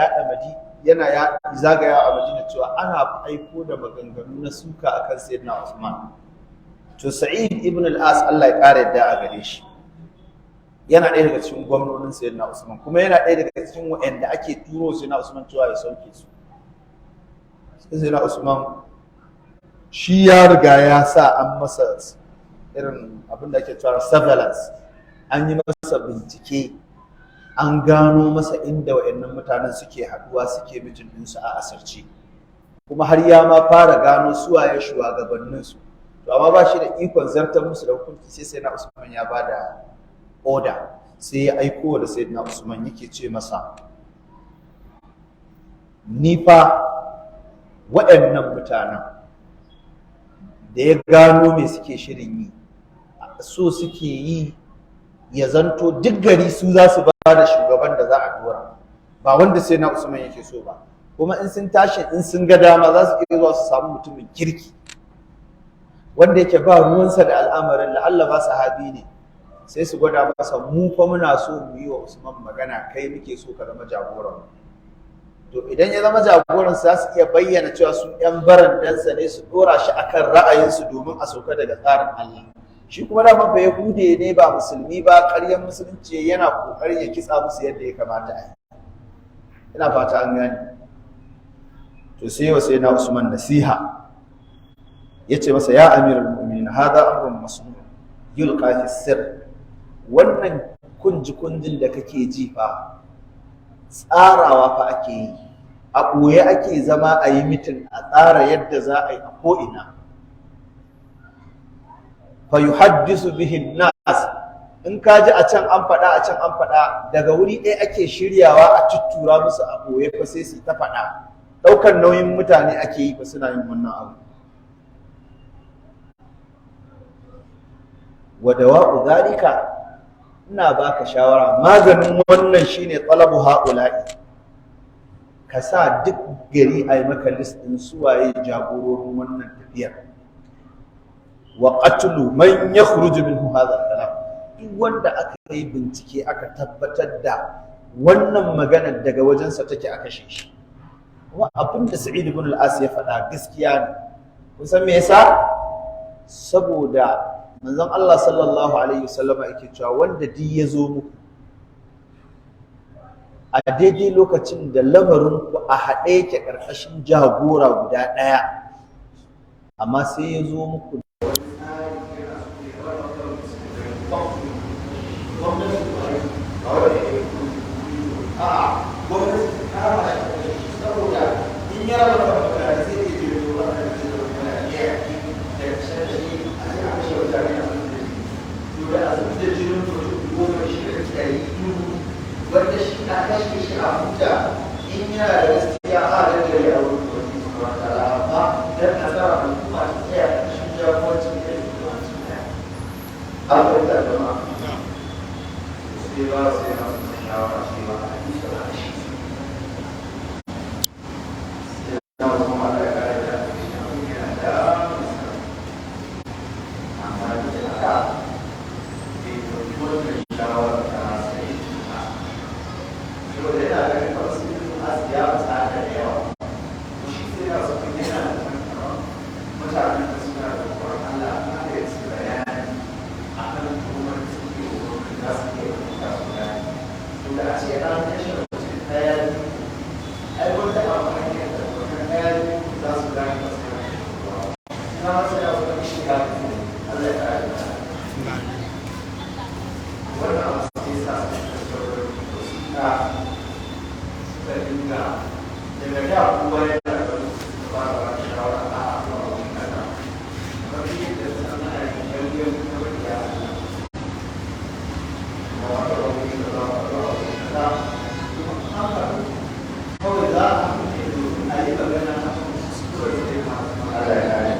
zagaya a Madina cewa ana aiko da maganganu na suka akan Sayyidina Usman. To Sa'id ibn al-As, Allah ya kare yadda a gare shi, yana ɗaya daga cikin gwamnonin Sayyidina Usman, kuma yana ɗaya daga cikin waɗanda ake turo Sayyidina Usman cewa ya sauke su. Sayyidina Usman shi ya riga ya sa an masa irin abin da ake cewa surveillance, an yi masa bincike, an gano masa inda waɗannan mutanen suke haɗuwa suke mitin ɗinsu a asirce, kuma har ya ma fara gano suwaye shugabanninsu. To amma ba shi da ikon zartar musu da hukunci, sai Sayyidina Usman ya ba da order, sai ya aiko da Sayyidina Usman yake ce masa, ni fa waɗannan mutanen da ya gano me suke shirin yi, so suke yi ya zanto duk gari su za su ba da shugaban da za a dora, ba wanda Sayyidina Usman yake so ba. Kuma in sun tashi, in sun ga dama za su iya zuwa su samu mutumin kirki wanda yake ba ruwansa da al'amarin da Allah ba sahabi ne, sai su gwada masa mu fa muna so mu yi wa Usman magana, kai muke so ka zama jagoran. To idan ya zama jagoran za su iya bayyana cewa su ‘yan barandansa ne, su ɗora shi akan ra'ayinsu domin a sauka daga tsarin Allah. Shi kuma dama ba Yahude ne ba musulmi ba, ƙaryar musulunci yana ƙoƙarin ya kitsa musu yadda ya kamata a yi. Ina fata an gane. To sai wa sai na Usman nasiha. Ya ce masa ya amiral mu'minin hada amrun masnun yulqa fi sirr. Wannan kunjin da kake ji fa tsarawa fa ake yi, a ɓoye ake zama a yi mitin a tsara yadda za a yi a ko'ina. Fa yuhaddisu bihin nas, in ka ji a can an faɗa a can an faɗa, daga wuri ɗaya ake shiryawa a tuttura musu a ɓoye fa sai su ta faɗa. Ɗaukar nauyin mutane ake yi fa suna yin wannan abu. Wa dawa'u zalika, ina baka shawara, maganin wannan shine talabu haula'i, ka sa duk gari a yi maka list ɗin suwaye jagororin wannan tafiyar. Wa qatlu man yakhruju minhu hadha al-kalam, duk wanda aka yi bincike aka tabbatar da wannan maganar daga wajensa take a kashe shi. Kuma abin da Sa'id ibn al-As ya faɗa gaskiya ne. Kun san me yasa? Saboda manzon Allah sallallahu alaihi wasallama yake cewa wanda duk ya zo muku a daidai lokacin da lamarin ku a haɗe yake ƙarƙashin jagora guda ɗaya, amma sai ya zo muku wanda shi na kashe shi a huta in yana da gaskiya a da gari a wurin wani makaranta, amma don a tsara hukuma ta tsaya a ƙarshen jagorancin da ya kuma cikin ɗaya. An fahimta da ma. Sai ba sai na su shawara sai ba a yi shi ba shi. Sai na wasu mata ya kare da shi na kuma yana da amma da haka bai ɗauki wannan shawara ta sai saboda yana ganin kamar su yi ya fasa da yawa, shi sai na su kuma yana da kamar mutanen da suna da kwarar Allah a da su bayani a kan kuma su ke wurin da su ke rubuta su gani. To da a ce an kashe mutum ɗaya ne, ai wanda a wani ne da mutum ɗaya ne za su gani ba su gani ba. Ina masu ya wani shiga Allah ya kare da wannan abu sai sa su ka dinga daga da kowa ya da ba ba shawara a wani kana kamar yadda sana a yankin kamar ya ma wata wani da za a ba da haka kawai za a mutu a yi magana a kuskure sai ma Allah ya kare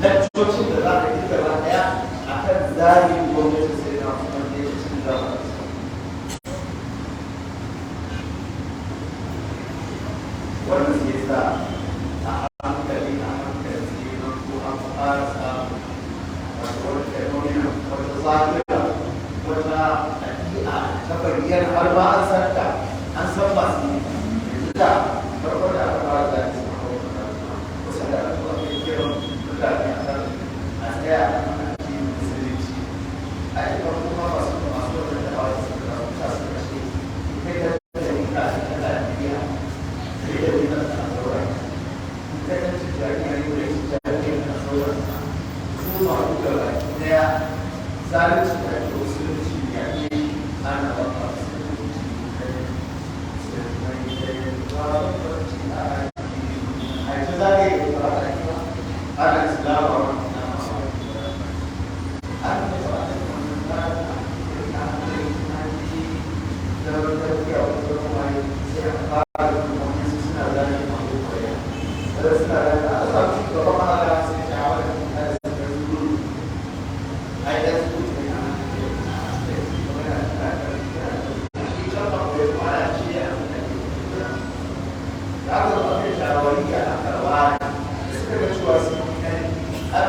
laccocin da za a yi gaba daya a kan zarin gwamnati sai na kuma da ya cikin zama. Wannan sai sa a hankali sai nan ko an fara samun wata kalmomin wata zagaya wata ɗabi'a ta bayyana har ma an san ta, an san masu yi yanzu da farko da aka fara da su kusa da aka fara kiran mutane a kan a tsaya a cikin musulunci a yi farko ma masu wata da ba su da ta su kashe kai da ɗabi'a ta lafiya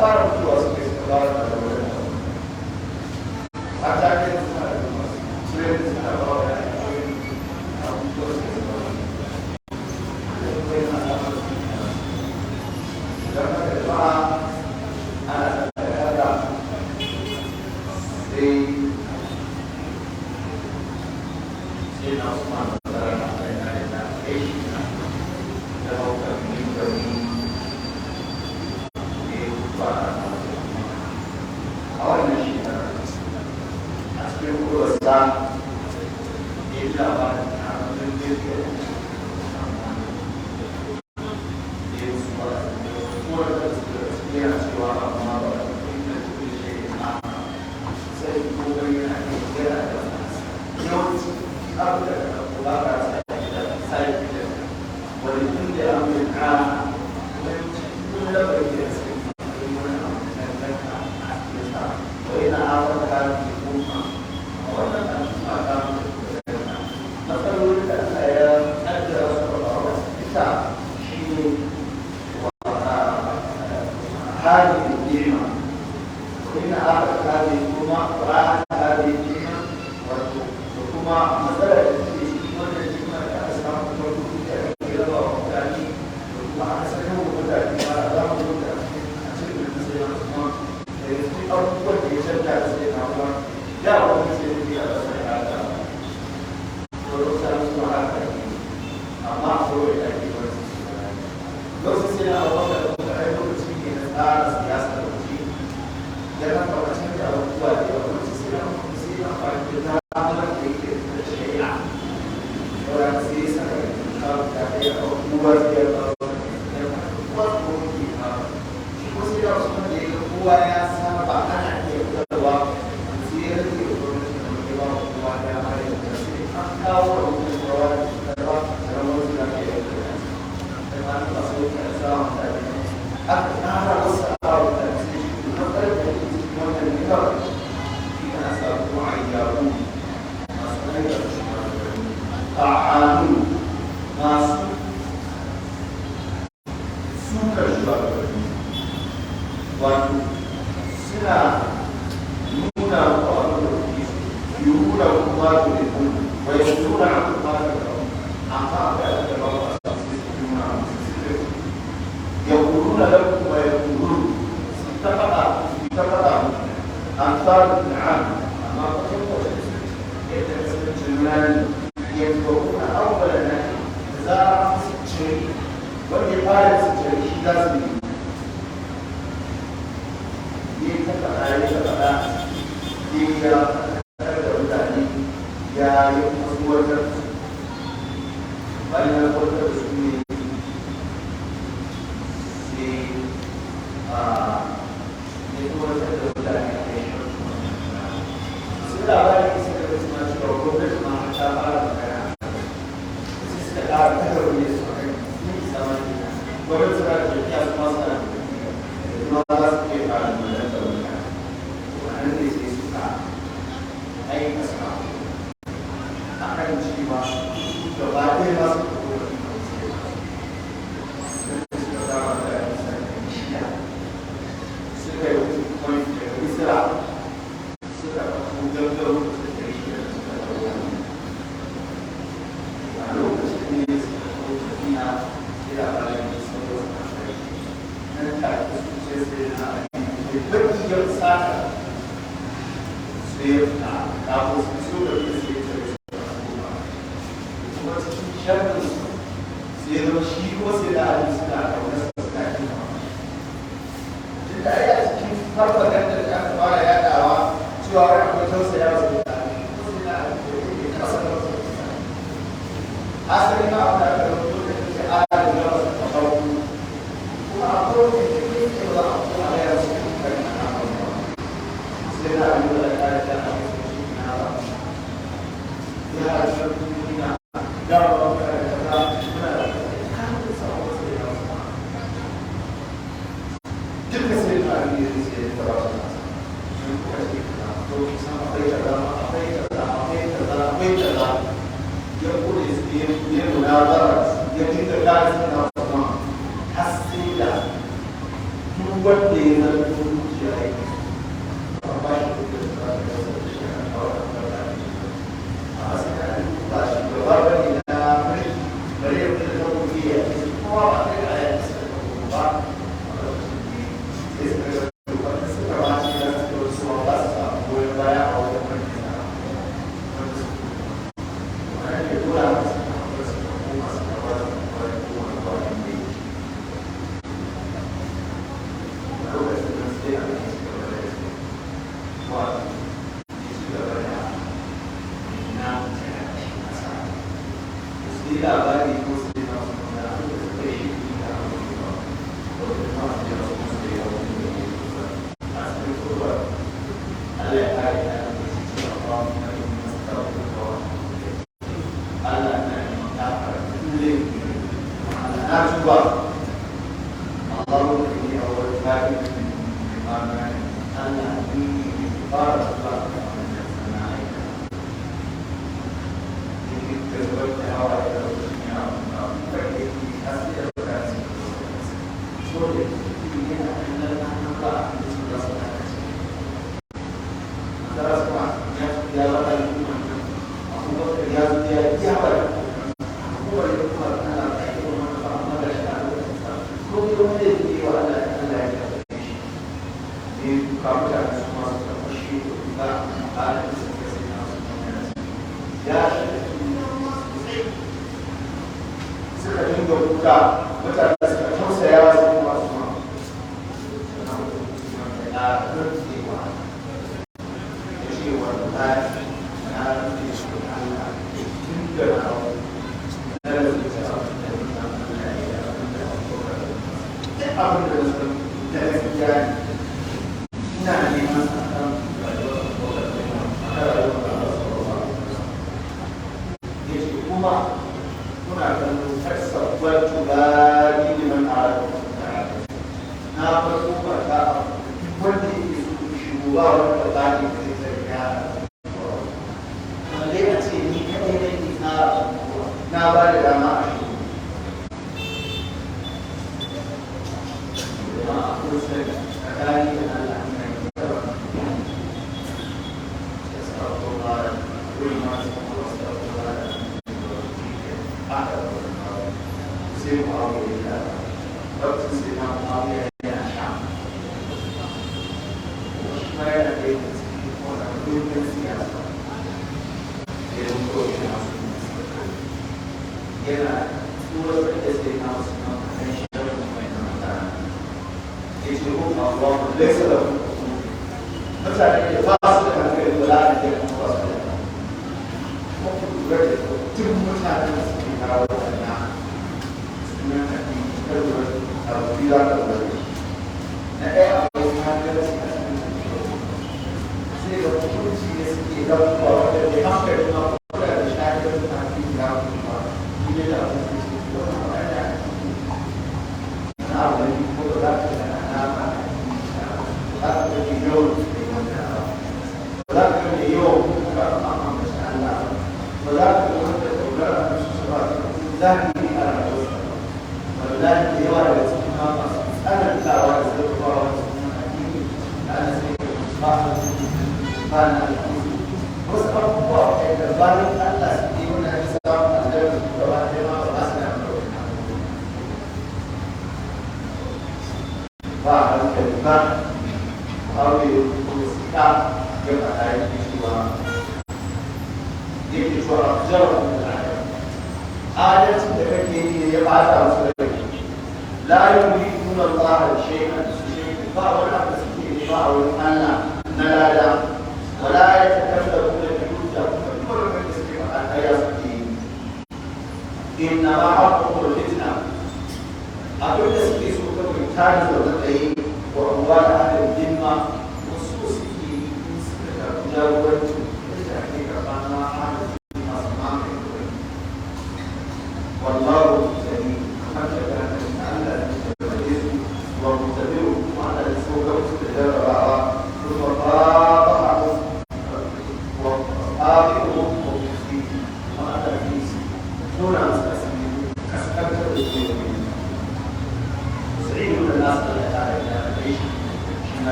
fara cikin kuwarsa ya yi labarin a wajen jirgin da ya su ba kuwar da su yana cewa amma ba inda cikin shi ya sai kuma yana yana da yawanci abu da ba ka sai da wani inda ya mai kara wani cikin labarin da su وإن أعطتها في الأمة وأن أسمعها مثل الآيات أدى الكتاب حين هذه النعمة وإن أعطت هذه الأمة وأعطت هذه النعمة وكما مثلا النعمة كأسماء كثيرة ومتعني وكما أحسنه متعني ما أدام متعني أشد من سيدنا abubuwan da ya canza da sai na kuma da wani sai da biya da sai haka wani sami su haka ne amma a kowai da ake wani wasu sai na abubuwan da kuma ai lokaci ne na tsara siyasa da wuce ya na kawacin da abubuwa da yawa wasu sai na amfani da damar da yake da shari'a wadda sai ya saka da kawo da ya abubuwa da ya kawo da ya kawo da ya kawo shi ko sai da wasu wanda ya kowa ya saba ana iya fitarwa sai ya rage da gwamnati da mai ba kowa ya mara da sai an kawo da wani kowa da fitarwa da rawar su da ke yi da ma ba su yi da samun da ne aka kara wasu abu da sai na ƙarfi da cikin wannan ne kawai shi kana sa kuma a yi yaro masu aikata ta'anu masu sukar shugabanni wato suna nuna wani yiwuwa kuma da rikun wai nuna kuma da rikun amma ga da ba ba su nuna ya kuru na da kuma ya kuru su ta faɗa an tsara da an amma kuma kwace ya ta kasance nunani ya kuna abubuwa na za a su ce wanda ya fara su ce shi za su yi ta faɗa ya ta faɗa ya tare da mutane ya yi wasu wajen bayan ya kwatar da su ne sai ya kuma wajen da mutane a kai su labarin da suka ga suna cewa gwamnati ma ta fara magana sai suka ƙara ta gauri su a kai sun isa mani gwamnati suna da tafiya su masu na kuma za su ke fara magana da wani wannan ne sai suka aika suka a kan cewa gaba ɗaya ma su ka kuma suka zama da shida suka yi wasu point daga misira suka ɗauko gangaro da suka yi shida suka ɗauko a lokacin ne suka ɗauko tafiya sai da bayan da sun zo a kai nan take su ce sai na bakiyar sata sai ya fita kafin su so da su sai ta kuma cikin sharrin su sai zama shi ko sai da abin suna kaunar su suna kima tun da ya cikin farfagandar da aka fara yadawa cewa wani akwai tausaya su da abin ko sai da abin da ya kasa da wasu asali ma abu da aka rubuto da ke adadin da wasu ta farko kuma a kowace cikin ke ba a kuma a yara su kan kan sai da abin da ya kare da abin da shi na ba ya harshen duniya ya ba ba ka da kaza muna da kamun samun sai da wasu duka sai da abin da sai da wasu sun kuma ce ka to san akwai kaza akwai kaza akwai kaza akwai kaza ya kore su ya munazara ya dinga kare su da wasu har sai da duk wanda ya zarto zuciya ya yi ba shi da ba da wasu shi a kawai a asirin ba shi da ba bane na mai bare ya fi da kuma ya ce kowa ba sai da ya ce da kuma ba a lokacin da sai suka ga wanda suka ba shi da su da su ba su samu goyon baya a wajen wani na wanda su wani ne dole masu na wasu kuma su da wani wani kuma wani ne a lokacin da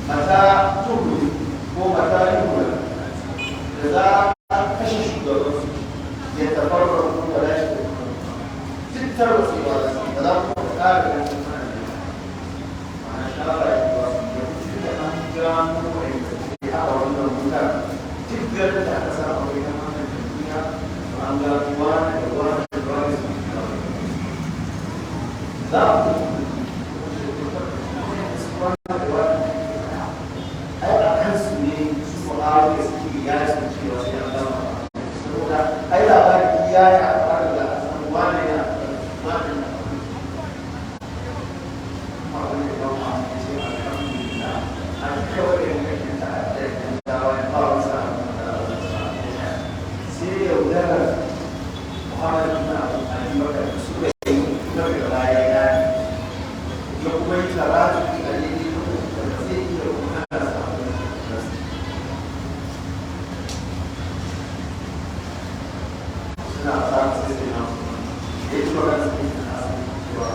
mata tuhuri ko mata yuhura da za a kashe gano wa'anda suke a wannan wutar duk garin da aka sa aure na wannan duniya an gano wani da wani da wani su ke kawai za a kuma ai a kansu ne su ma'aure suke ya san cewa sai an gama saboda ai labarin ya yi a fara da a san wani na wani na abin da kawo a cikin alhamdulillah an kawai da yankin ta da yankin dawa ya fara sa sai yaudarar muhammadu na abin bakar suka yi na baya ya kuma yi karatu a daidai lokacin da zai iya kuma na samun rasu suna samun sai sai na ya yi magana sai na samun cewa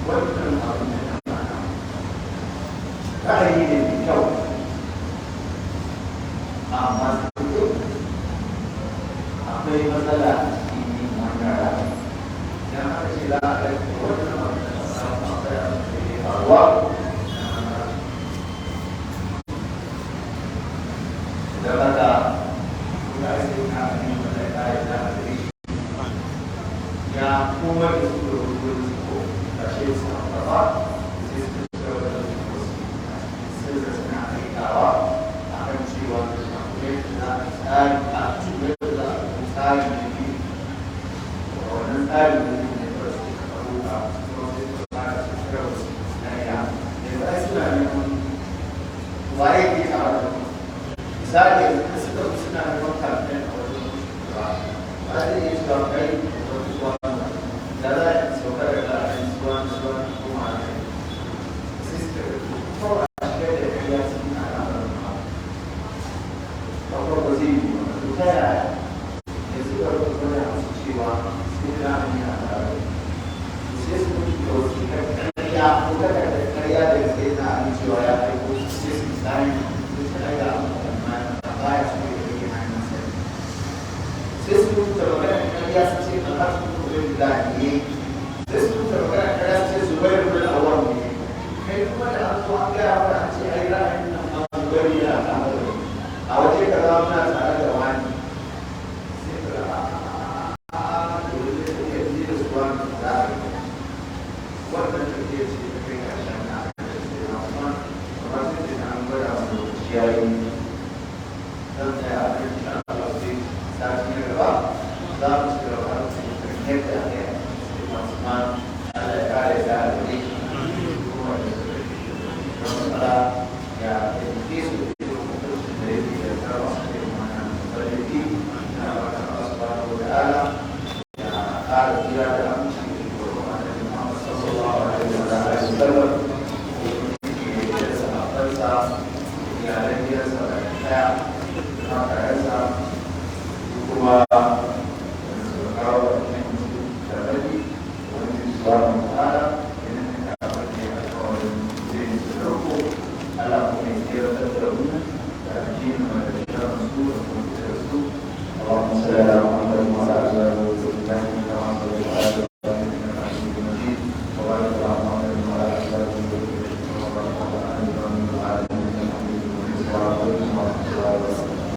wannan abin da ya mana ra'ayi ne mai kyau amma sai akwai matsala a cikin yin wannan ra'ayi idan aka ce za a ɗauki wannan abin da ya samu faruwa da baka kuma sai ka yi wanda ya yi da gare shi ya kuma da su da wurin ko da shi su gaba sai su da wannan sai da suna aikawa a kan cewa da kuma da tsari a cikin da tsari ne wannan tsari ne da su ka ruka waye ke tare da misali da suka suna neman kamfen a wajen ba ba zai yi zuwa kai wani zuwa da za a sauka da ra'ayin zuwa kuma a kai sai suka kawai a shigar da kariya sun na al'amarin ma kawai ba zai yi ba to ta yaya da suka rubuta da masu cewa sai da ra'ayin a tare sai su mutu da wasu kariya ko takardar kariya da zai na amincewa ya aiko sai su tsari sai su rubuta magana kariya su ce na har su rubuta da ne sai su rubuta magana kariya su ce su bari rubuta a wani ne kai kuma da an zo an gaya wa an ce ai ra'ayin nan ma su bari ya al'amari a waje ka zama muna tare da wani sai ka ga a dole ne ka iya ji da su wani da a yi wannan tafiya ce ta kai ƙarshen na a kai sai na kuma ba sai ce na an gwada wani lokaci ya yi